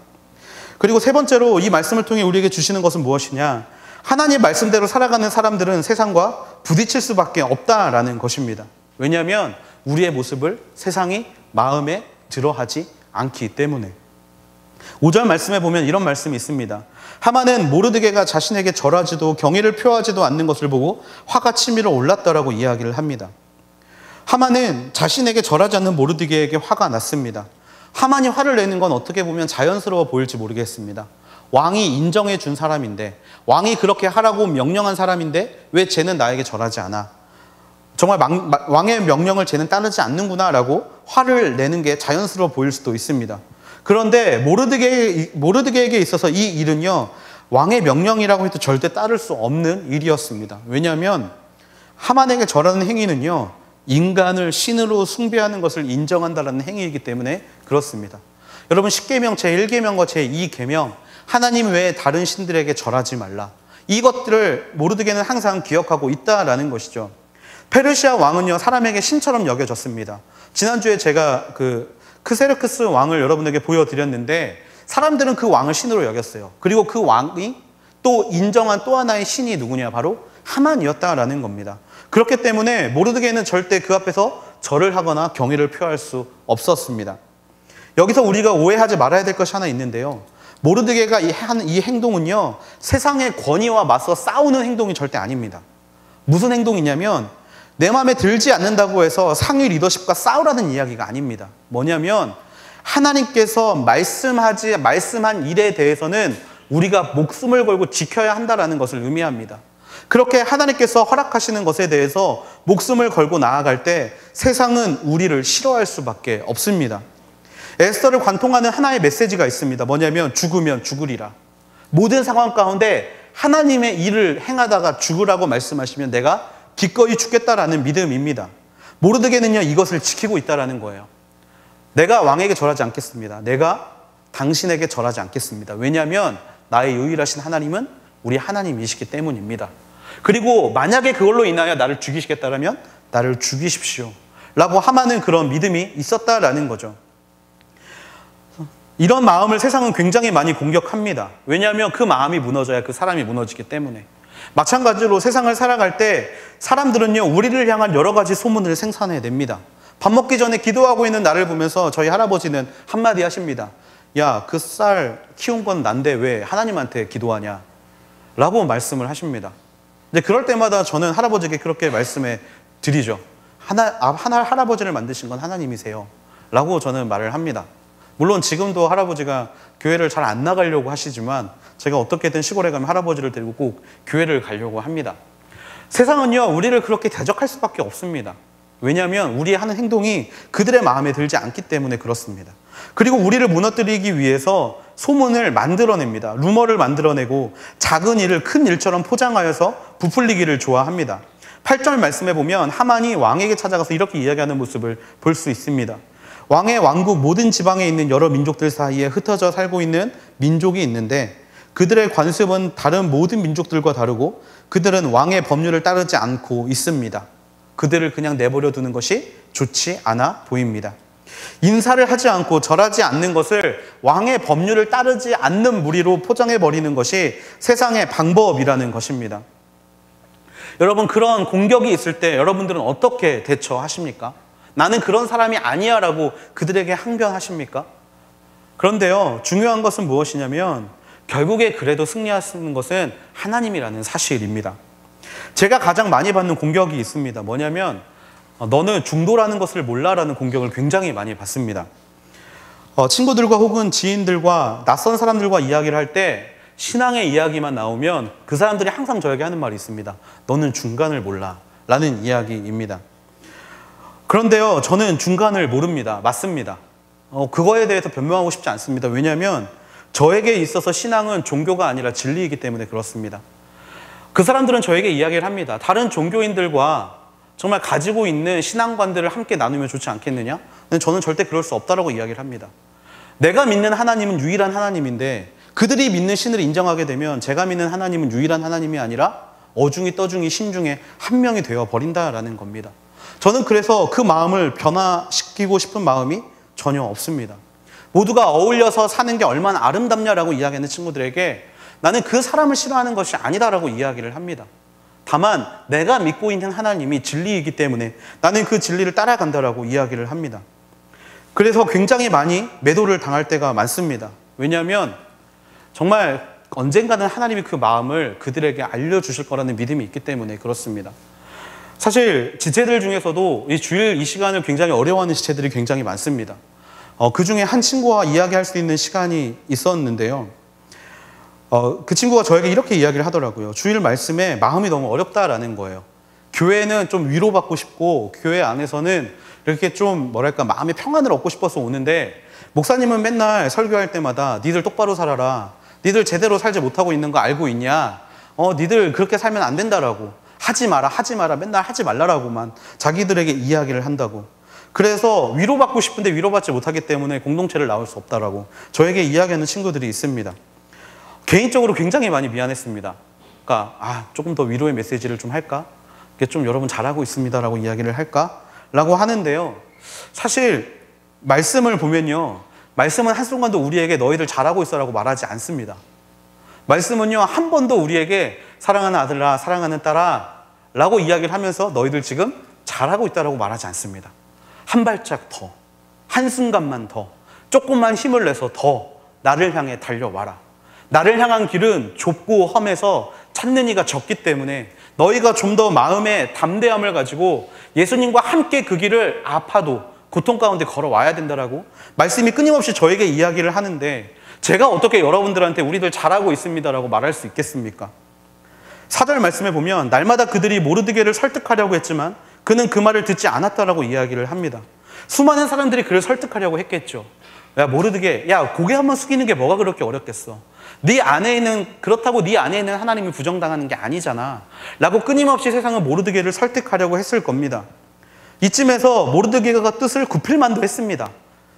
그리고 세 번째로 이 말씀을 통해 우리에게 주시는 것은 무엇이냐? 하나님 말씀대로 살아가는 사람들은 세상과 부딪힐 수밖에 없다라는 것입니다. 왜냐하면 우리의 모습을 세상이 마음에 들어하지 않기 때문에. 5절 말씀에 보면 이런 말씀이 있습니다. 하만은 모르드게가 자신에게 절하지도 경의를 표하지도 않는 것을 보고 화가 치밀어 올랐다라고 이야기를 합니다. 하만은 자신에게 절하지 않는 모르드게에게 화가 났습니다. 하만이 화를 내는 건 어떻게 보면 자연스러워 보일지 모르겠습니다. 왕이 인정해 준 사람인데, 왕이 그렇게 하라고 명령한 사람인데 왜 쟤는 나에게 절하지 않아? 정말 왕의 명령을 쟤는 따르지 않는구나 라고 화를 내는 게 자연스러워 보일 수도 있습니다. 그런데 모르드게에게 있어서 이 일은요, 왕의 명령이라고 해도 절대 따를 수 없는 일이었습니다. 왜냐하면 하만에게 절하는 행위는요, 인간을 신으로 숭배하는 것을 인정한다는 행위이기 때문에 그렇습니다. 여러분, 10계명 제1계명과 제2계명, 하나님 외에 다른 신들에게 절하지 말라. 이것들을 모르드게는 항상 기억하고 있다라는 것이죠. 페르시아 왕은요, 사람에게 신처럼 여겨졌습니다. 지난주에 제가 크세르크스 왕을 여러분에게 보여드렸는데, 사람들은 그 왕을 신으로 여겼어요. 그리고 그 왕이 또 인정한 또 하나의 신이 누구냐? 바로 하만이었다라는 겁니다. 그렇기 때문에 모르드게는 절대 그 앞에서 절을 하거나 경의를 표할 수 없었습니다. 여기서 우리가 오해하지 말아야 될 것이 하나 있는데요. 모르드게가 한 이 행동은요, 세상의 권위와 맞서 싸우는 행동이 절대 아닙니다. 무슨 행동이냐면, 내 마음에 들지 않는다고 해서 상위 리더십과 싸우라는 이야기가 아닙니다. 뭐냐면, 하나님께서 말씀한 일에 대해서는 우리가 목숨을 걸고 지켜야 한다는 것을 의미합니다. 그렇게 하나님께서 허락하시는 것에 대해서 목숨을 걸고 나아갈 때 세상은 우리를 싫어할 수밖에 없습니다. 에스더를 관통하는 하나의 메시지가 있습니다. 뭐냐면 죽으면 죽으리라. 모든 상황 가운데 하나님의 일을 행하다가 죽으라고 말씀하시면 내가 기꺼이 죽겠다라는 믿음입니다. 모르드게는요, 이것을 지키고 있다라는 거예요. 내가 왕에게 절하지 않겠습니다. 내가 당신에게 절하지 않겠습니다. 왜냐하면 나의 유일하신 하나님은 우리 하나님이시기 때문입니다. 그리고 만약에 그걸로 인하여 나를 죽이시겠다라면 나를 죽이십시오 라고 하마는 그런 믿음이 있었다라는 거죠. 이런 마음을 세상은 굉장히 많이 공격합니다. 왜냐하면 그 마음이 무너져야 그 사람이 무너지기 때문에. 마찬가지로 세상을 살아갈 때 사람들은요, 우리를 향한 여러 가지 소문을 생산해냅니다. 밥 먹기 전에 기도하고 있는 나를 보면서 저희 할아버지는 한마디 하십니다. 야, 그 쌀 키운 건 난데 왜 하나님한테 기도하냐? 라고 말씀을 하십니다. 근데 그럴 때마다 저는 할아버지에게 그렇게 말씀해 드리죠. 할아버지를 만드신 건 하나님이세요 라고 저는 말을 합니다. 물론 지금도 할아버지가 교회를 잘 안 나가려고 하시지만 제가 어떻게든 시골에 가면 할아버지를 데리고 꼭 교회를 가려고 합니다. 세상은요, 우리를 그렇게 대적할 수밖에 없습니다. 왜냐하면 우리의 하는 행동이 그들의 마음에 들지 않기 때문에 그렇습니다. 그리고 우리를 무너뜨리기 위해서 소문을 만들어냅니다. 루머를 만들어내고 작은 일을 큰 일처럼 포장하여서 부풀리기를 좋아합니다. 8절 말씀에 보면 하만이 왕에게 찾아가서 이렇게 이야기하는 모습을 볼 수 있습니다. 왕의 왕국 모든 지방에 있는 여러 민족들 사이에 흩어져 살고 있는 민족이 있는데 그들의 관습은 다른 모든 민족들과 다르고 그들은 왕의 법률을 따르지 않고 있습니다. 그들을 그냥 내버려 두는 것이 좋지 않아 보입니다. 인사를 하지 않고 절하지 않는 것을 왕의 법률을 따르지 않는 무리로 포장해버리는 것이 세상의 방법이라는 것입니다. 여러분, 그런 공격이 있을 때 여러분들은 어떻게 대처하십니까? 나는 그런 사람이 아니야 라고 그들에게 항변하십니까? 그런데요, 중요한 것은 무엇이냐면 결국에 그래도 승리하시는 것은 하나님이라는 사실입니다. 제가 가장 많이 받는 공격이 있습니다. 뭐냐면 너는 중도라는 것을 몰라라는 공격을 굉장히 많이 받습니다. 친구들과 혹은 지인들과 낯선 사람들과 이야기를 할 때 신앙의 이야기만 나오면 그 사람들이 항상 저에게 하는 말이 있습니다. 너는 중간을 몰라 라는 이야기입니다. 그런데요, 저는 중간을 모릅니다. 맞습니다. 그거에 대해서 변명하고 싶지 않습니다. 왜냐하면 저에게 있어서 신앙은 종교가 아니라 진리이기 때문에 그렇습니다. 그 사람들은 저에게 이야기를 합니다. 다른 종교인들과 정말 가지고 있는 신앙관들을 함께 나누면 좋지 않겠느냐? 근데 저는 절대 그럴 수 없다라고 이야기를 합니다. 내가 믿는 하나님은 유일한 하나님인데 그들이 믿는 신을 인정하게 되면 제가 믿는 하나님은 유일한 하나님이 아니라 어중이 떠중이 신 중에 한 명이 되어버린다라는 겁니다. 저는 그래서 그 마음을 변화시키고 싶은 마음이 전혀 없습니다. 모두가 어울려서 사는 게 얼마나 아름답냐라고 이야기하는 친구들에게 나는 그 사람을 싫어하는 것이 아니다라고 이야기를 합니다. 다만 내가 믿고 있는 하나님이 진리이기 때문에 나는 그 진리를 따라간다라고 이야기를 합니다. 그래서 굉장히 많이 매도를 당할 때가 많습니다. 왜냐하면 정말 언젠가는 하나님이 그 마음을 그들에게 알려주실 거라는 믿음이 있기 때문에 그렇습니다. 사실 지체들 중에서도 이 주일 이 시간을 굉장히 어려워하는 지체들이 굉장히 많습니다. 그 중에 한 친구와 이야기할 수 있는 시간이 있었는데요. 그 친구가 저에게 이렇게 이야기를 하더라고요. 주일 말씀에 마음이 너무 어렵다라는 거예요. 교회는 좀 위로받고 싶고 교회 안에서는 이렇게 좀 뭐랄까 마음의 평안을 얻고 싶어서 오는데 목사님은 맨날 설교할 때마다 니들 똑바로 살아라. 니들 제대로 살지 못하고 있는 거 알고 있냐? 니들 그렇게 살면 안 된다라고. 하지 마라 맨날 하지 말라라고만 자기들에게 이야기를 한다고. 그래서 위로받고 싶은데 위로받지 못하기 때문에 공동체를 나올 수 없다라고 저에게 이야기하는 친구들이 있습니다. 개인적으로 굉장히 많이 미안했습니다. 그러니까 조금 더 위로의 메시지를 좀 할까? 이게 좀 여러분 잘하고 있습니다라고 이야기를 할까? 라고 하는데요. 사실 말씀을 보면요. 말씀은 한순간도 우리에게 너희들 잘하고 있어라고 말하지 않습니다. 말씀은요. 한 번도 우리에게 사랑하는 아들아, 사랑하는 딸아 라고 이야기를 하면서 너희들 지금 잘하고 있다라고 말하지 않습니다. 한 발짝 더, 한순간만 더, 조금만 힘을 내서 더 나를 향해 달려와라. 나를 향한 길은 좁고 험해서 찾는 이가 적기 때문에 너희가 좀 더 마음의 담대함을 가지고 예수님과 함께 그 길을 아파도 고통 가운데 걸어와야 된다라고 말씀이 끊임없이 저에게 이야기를 하는데 제가 어떻게 여러분들한테 우리들 잘하고 있습니다라고 말할 수 있겠습니까? 4절 말씀에 보면 날마다 그들이 모르드게를 설득하려고 했지만 그는 그 말을 듣지 않았다라고 이야기를 합니다. 수많은 사람들이 그를 설득하려고 했겠죠. 야 모르드게, 야 고개 한번 숙이는 게 뭐가 그렇게 어렵겠어. 그렇다고 네 안에 있는 하나님이 부정당하는 게 아니잖아 라고 끊임없이 세상은 모르드게를 설득하려고 했을 겁니다. 이쯤에서 모르드게가 뜻을 굽힐 만도 했습니다.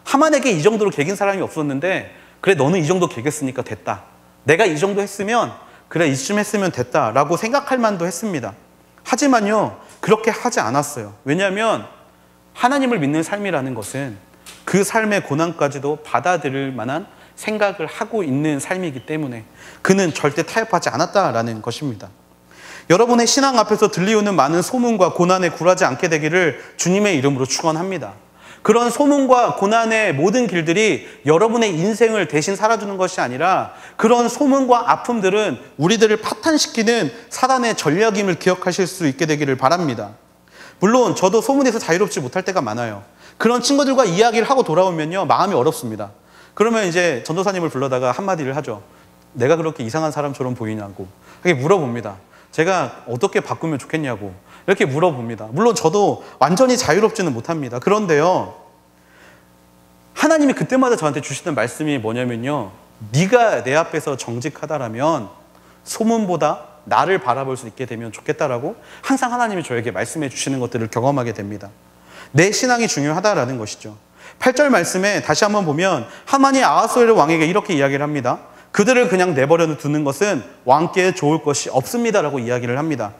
하만에게 이 정도로 개긴 사람이 없었는데 그래 너는 이 정도 개겼으니까 됐다. 내가 이 정도 했으면 그래 이쯤 했으면 됐다 라고 생각할 만도 했습니다. 하지만요 그렇게 하지 않았어요. 왜냐하면 하나님을 믿는 삶이라는 것은 그 삶의 고난까지도 받아들일 만한 생각을 하고 있는 삶이기 때문에 그는 절대 타협하지 않았다라는 것입니다. 여러분의 신앙 앞에서 들려오는 많은 소문과 고난에 굴하지 않게 되기를 주님의 이름으로 축원합니다. 그런 소문과 고난의 모든 길들이 여러분의 인생을 대신 살아주는 것이 아니라 그런 소문과 아픔들은 우리들을 파탄시키는 사단의 전략임을 기억하실 수 있게 되기를 바랍니다. 물론 저도 소문에서 자유롭지 못할 때가 많아요. 그런 친구들과 이야기를 하고 돌아오면요 마음이 어렵습니다. 그러면 이제 전도사님을 불러다가 한마디를 하죠. 내가 그렇게 이상한 사람처럼 보이냐고 그렇게 물어봅니다. 제가 어떻게 바꾸면 좋겠냐고 이렇게 물어봅니다. 물론 저도 완전히 자유롭지는 못합니다. 그런데요 하나님이 그때마다 저한테 주시는 말씀이 뭐냐면요 네가 내 앞에서 정직하다라면 소문보다 나를 바라볼 수 있게 되면 좋겠다라고 항상 하나님이 저에게 말씀해 주시는 것들을 경험하게 됩니다. 내 신앙이 중요하다라는 것이죠. 8절 말씀에 다시 한번 보면 하만이 아하수에르 왕에게 이렇게 이야기를 합니다. 그들을 그냥 내버려 두는 것은 왕께 좋을 것이 없습니다라고 이야기를 합니다.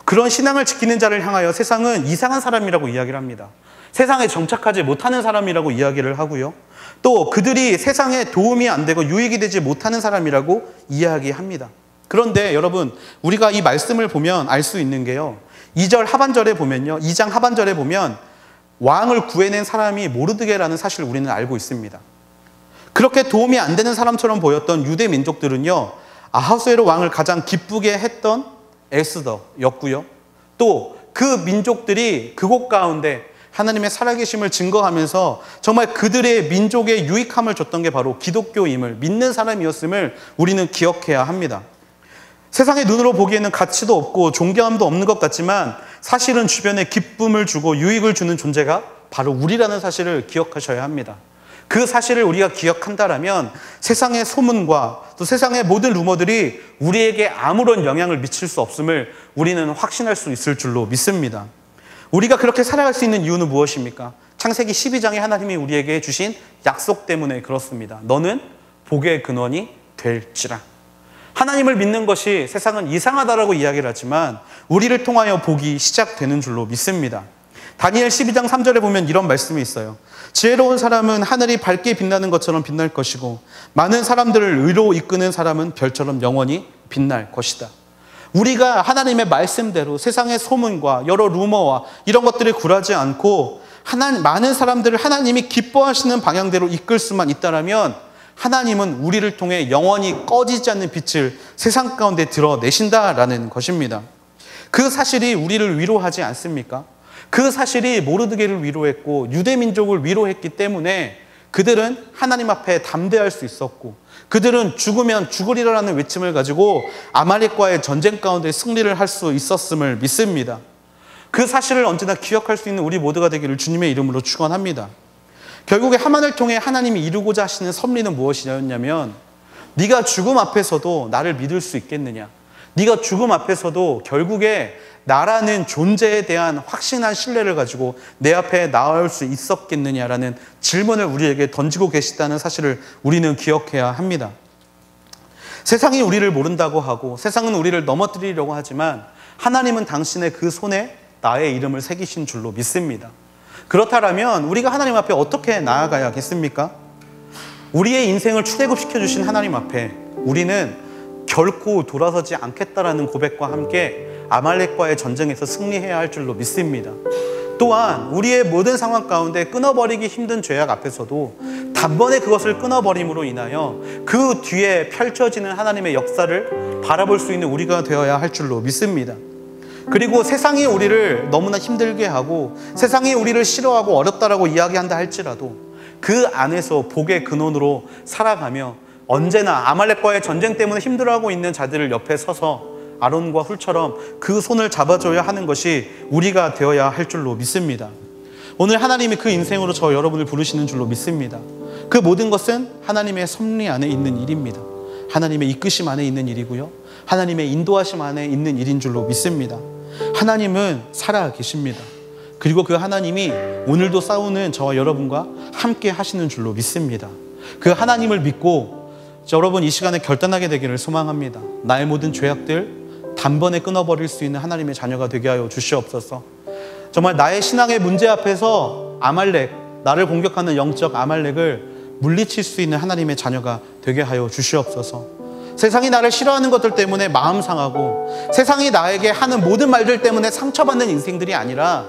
그런 신앙을 지키는 자를 향하여 세상은 이상한 사람이라고 이야기를 합니다. 세상에 정착하지 못하는 사람이라고 이야기를 하고요. 또 그들이 세상에 도움이 안 되고 유익이 되지 못하는 사람이라고 이야기합니다. 그런데 여러분, 우리가 이 말씀을 보면 알 수 있는 게요. 2장 하반절에 보면 왕을 구해낸 사람이 모르드게라는 사실을 우리는 알고 있습니다. 그렇게 도움이 안 되는 사람처럼 보였던 유대 민족들은요, 아하수에로 왕을 가장 기쁘게 했던 에스더였고요. 또 그 민족들이 그곳 가운데 하나님의 살아계심을 증거하면서 정말 그들의 민족의 유익함을 줬던 게 바로 기독교임을 믿는 사람이었음을 우리는 기억해야 합니다. 세상의 눈으로 보기에는 가치도 없고 존경함도 없는 것 같지만 사실은 주변에 기쁨을 주고 유익을 주는 존재가 바로 우리라는 사실을 기억하셔야 합니다. 그 사실을 우리가 기억한다라면 세상의 소문과 또 세상의 모든 루머들이 우리에게 아무런 영향을 미칠 수 없음을 우리는 확신할 수 있을 줄로 믿습니다. 우리가 그렇게 살아갈 수 있는 이유는 무엇입니까? 창세기 12장에 하나님이 우리에게 주신 약속 때문에 그렇습니다. 너는 복의 근원이 될지라. 하나님을 믿는 것이 세상은 이상하다라고 이야기를 하지만 우리를 통하여 복이 시작되는 줄로 믿습니다. 다니엘 12장 3절에 보면 이런 말씀이 있어요. 지혜로운 사람은 하늘이 밝게 빛나는 것처럼 빛날 것이고 많은 사람들을 의로 이끄는 사람은 별처럼 영원히 빛날 것이다. 우리가 하나님의 말씀대로 세상의 소문과 여러 루머와 이런 것들을 굴하지 않고 많은 사람들을 하나님이 기뻐하시는 방향대로 이끌 수만 있다면 하나님은 우리를 통해 영원히 꺼지지 않는 빛을 세상 가운데 드러내신다라는 것입니다. 그 사실이 우리를 위로하지 않습니까? 그 사실이 모르드게를 위로했고 유대민족을 위로했기 때문에 그들은 하나님 앞에 담대할 수 있었고 그들은 죽으면 죽으리라는 외침을 가지고 아말렉과의 전쟁 가운데 승리를 할 수 있었음을 믿습니다. 그 사실을 언제나 기억할 수 있는 우리 모두가 되기를 주님의 이름으로 축원합니다. 결국에 하만을 통해 하나님이 이루고자 하시는 섭리는 무엇이냐면 네가 죽음 앞에서도 나를 믿을 수 있겠느냐, 네가 죽음 앞에서도 결국에 나라는 존재에 대한 확신한 신뢰를 가지고 내 앞에 나올 수 있었겠느냐라는 질문을 우리에게 던지고 계시다는 사실을 우리는 기억해야 합니다. 세상이 우리를 모른다고 하고 세상은 우리를 넘어뜨리려고 하지만 하나님은 당신의 그 손에 나의 이름을 새기신 줄로 믿습니다. 그렇다면 우리가 하나님 앞에 어떻게 나아가야겠습니까? 우리의 인생을 출애굽시켜 주신 하나님 앞에 우리는 결코 돌아서지 않겠다라는 고백과 함께 아말렉과의 전쟁에서 승리해야 할 줄로 믿습니다. 또한 우리의 모든 상황 가운데 끊어버리기 힘든 죄악 앞에서도 단번에 그것을 끊어버림으로 인하여 그 뒤에 펼쳐지는 하나님의 역사를 바라볼 수 있는 우리가 되어야 할 줄로 믿습니다. 그리고 세상이 우리를 너무나 힘들게 하고 세상이 우리를 싫어하고 어렵다라고 이야기한다 할지라도 그 안에서 복의 근원으로 살아가며 언제나 아말렉과의 전쟁 때문에 힘들어하고 있는 자들을 옆에 서서 아론과 훌처럼 그 손을 잡아줘야 하는 것이 우리가 되어야 할 줄로 믿습니다. 오늘 하나님이 그 인생으로 저 여러분을 부르시는 줄로 믿습니다. 그 모든 것은 하나님의 섭리 안에 있는 일입니다. 하나님의 이끄심 안에 있는 일이고요, 하나님의 인도하심 안에 있는 일인 줄로 믿습니다. 하나님은 살아 계십니다. 그리고 그 하나님이 오늘도 싸우는 저와 여러분과 함께 하시는 줄로 믿습니다. 그 하나님을 믿고 여러분 이 시간에 결단하게 되기를 소망합니다. 나의 모든 죄악들 단번에 끊어버릴 수 있는 하나님의 자녀가 되게 하여 주시옵소서. 정말 나의 신앙의 문제 앞에서 아말렉, 나를 공격하는 영적 아말렉을 물리칠 수 있는 하나님의 자녀가 되게 하여 주시옵소서. 세상이 나를 싫어하는 것들 때문에 마음 상하고 세상이 나에게 하는 모든 말들 때문에 상처받는 인생들이 아니라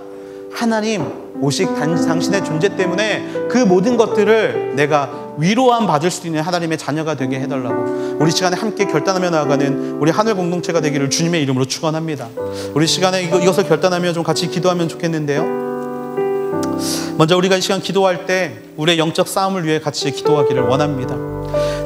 하나님 오직 당신의 존재 때문에 그 모든 것들을 내가 위로함 받을 수 있는 하나님의 자녀가 되게 해달라고 우리 시간에 함께 결단하며 나아가는 우리 하늘 공동체가 되기를 주님의 이름으로 축원합니다. 우리 시간에 이것을 결단하며 좀 같이 기도하면 좋겠는데요. 먼저 우리가 이 시간 기도할 때 우리의 영적 싸움을 위해 같이 기도하기를 원합니다.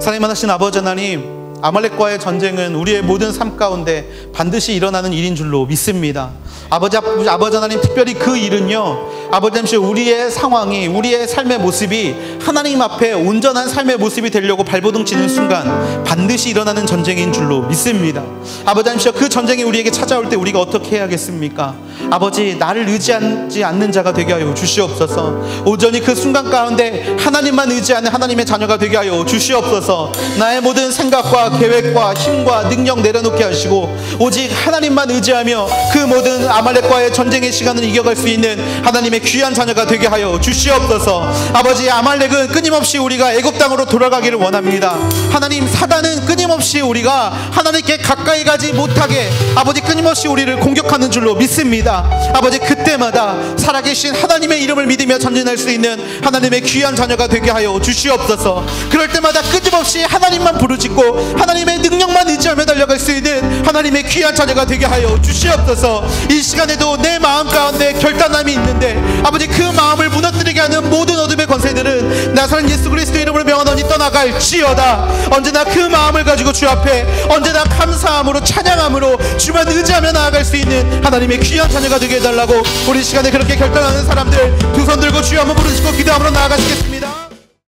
사랑이 많으신 아버지 하나님, 아말렉과의 전쟁은 우리의 모든 삶 가운데 반드시 일어나는 일인 줄로 믿습니다. 아버지 하나님, 특별히 그 일은요 아버지 잠시 우리의 상황이, 우리의 삶의 모습이 하나님 앞에 온전한 삶의 모습이 되려고 발버둥 치는 순간 반드시 일어나는 전쟁인 줄로 믿습니다. 아버지 잠시 그 전쟁이 우리에게 찾아올 때 우리가 어떻게 해야겠습니까? 아버지, 나를 의지하지 않는 자가 되게 하여 주시옵소서. 온전히 그 순간 가운데 하나님만 의지하는 하나님의 자녀가 되게 하여 주시옵소서. 나의 모든 생각과 계획과 힘과 능력 내려놓게 하시고 오직 하나님만 의지하며 그 모든 아말렉과의 전쟁의 시간을 이겨갈 수 있는 하나님의 귀한 자녀가 되게 하여 주시옵소서. 아버지, 아말렉은 끊임없이 우리가 애굽 땅으로 돌아가기를 원합니다. 하나님, 사단은 끊임없이 우리가 하나님께 가까이 가지 못하게 아버지 끊임없이 우리를 공격하는 줄로 믿습니다. 아버지, 그때마다 살아계신 하나님의 이름을 믿으며 전진할 수 있는 하나님의 귀한 자녀가 되게 하여 주시옵소서. 그럴 때마다 끊임없이 하나님만 부르짖고 하나님의 능력만 의지하며 달려갈 수 있는 하나님의 귀한 자녀가 되게 하여 주시옵소서. 이 시간에도 내 마음 가운데 결단함이 있는데 아버지, 그 마음을 무너뜨리게 하는 모든 어둠의 권세들은 나사렛 예수 그리스도 이름으로 명하노니 떠나갈지어다. 언제나 그 마음을 가지고 주 앞에 언제나 감사함으로 찬양함으로 주만 의지하며 나아갈 수 있는 하나님의 귀한 자녀가 되게 해달라고 우리 시간에 그렇게 결단하는 사람들 두 손 들고 주여 한번 부르시고 기도함으로 나아가시겠습니다.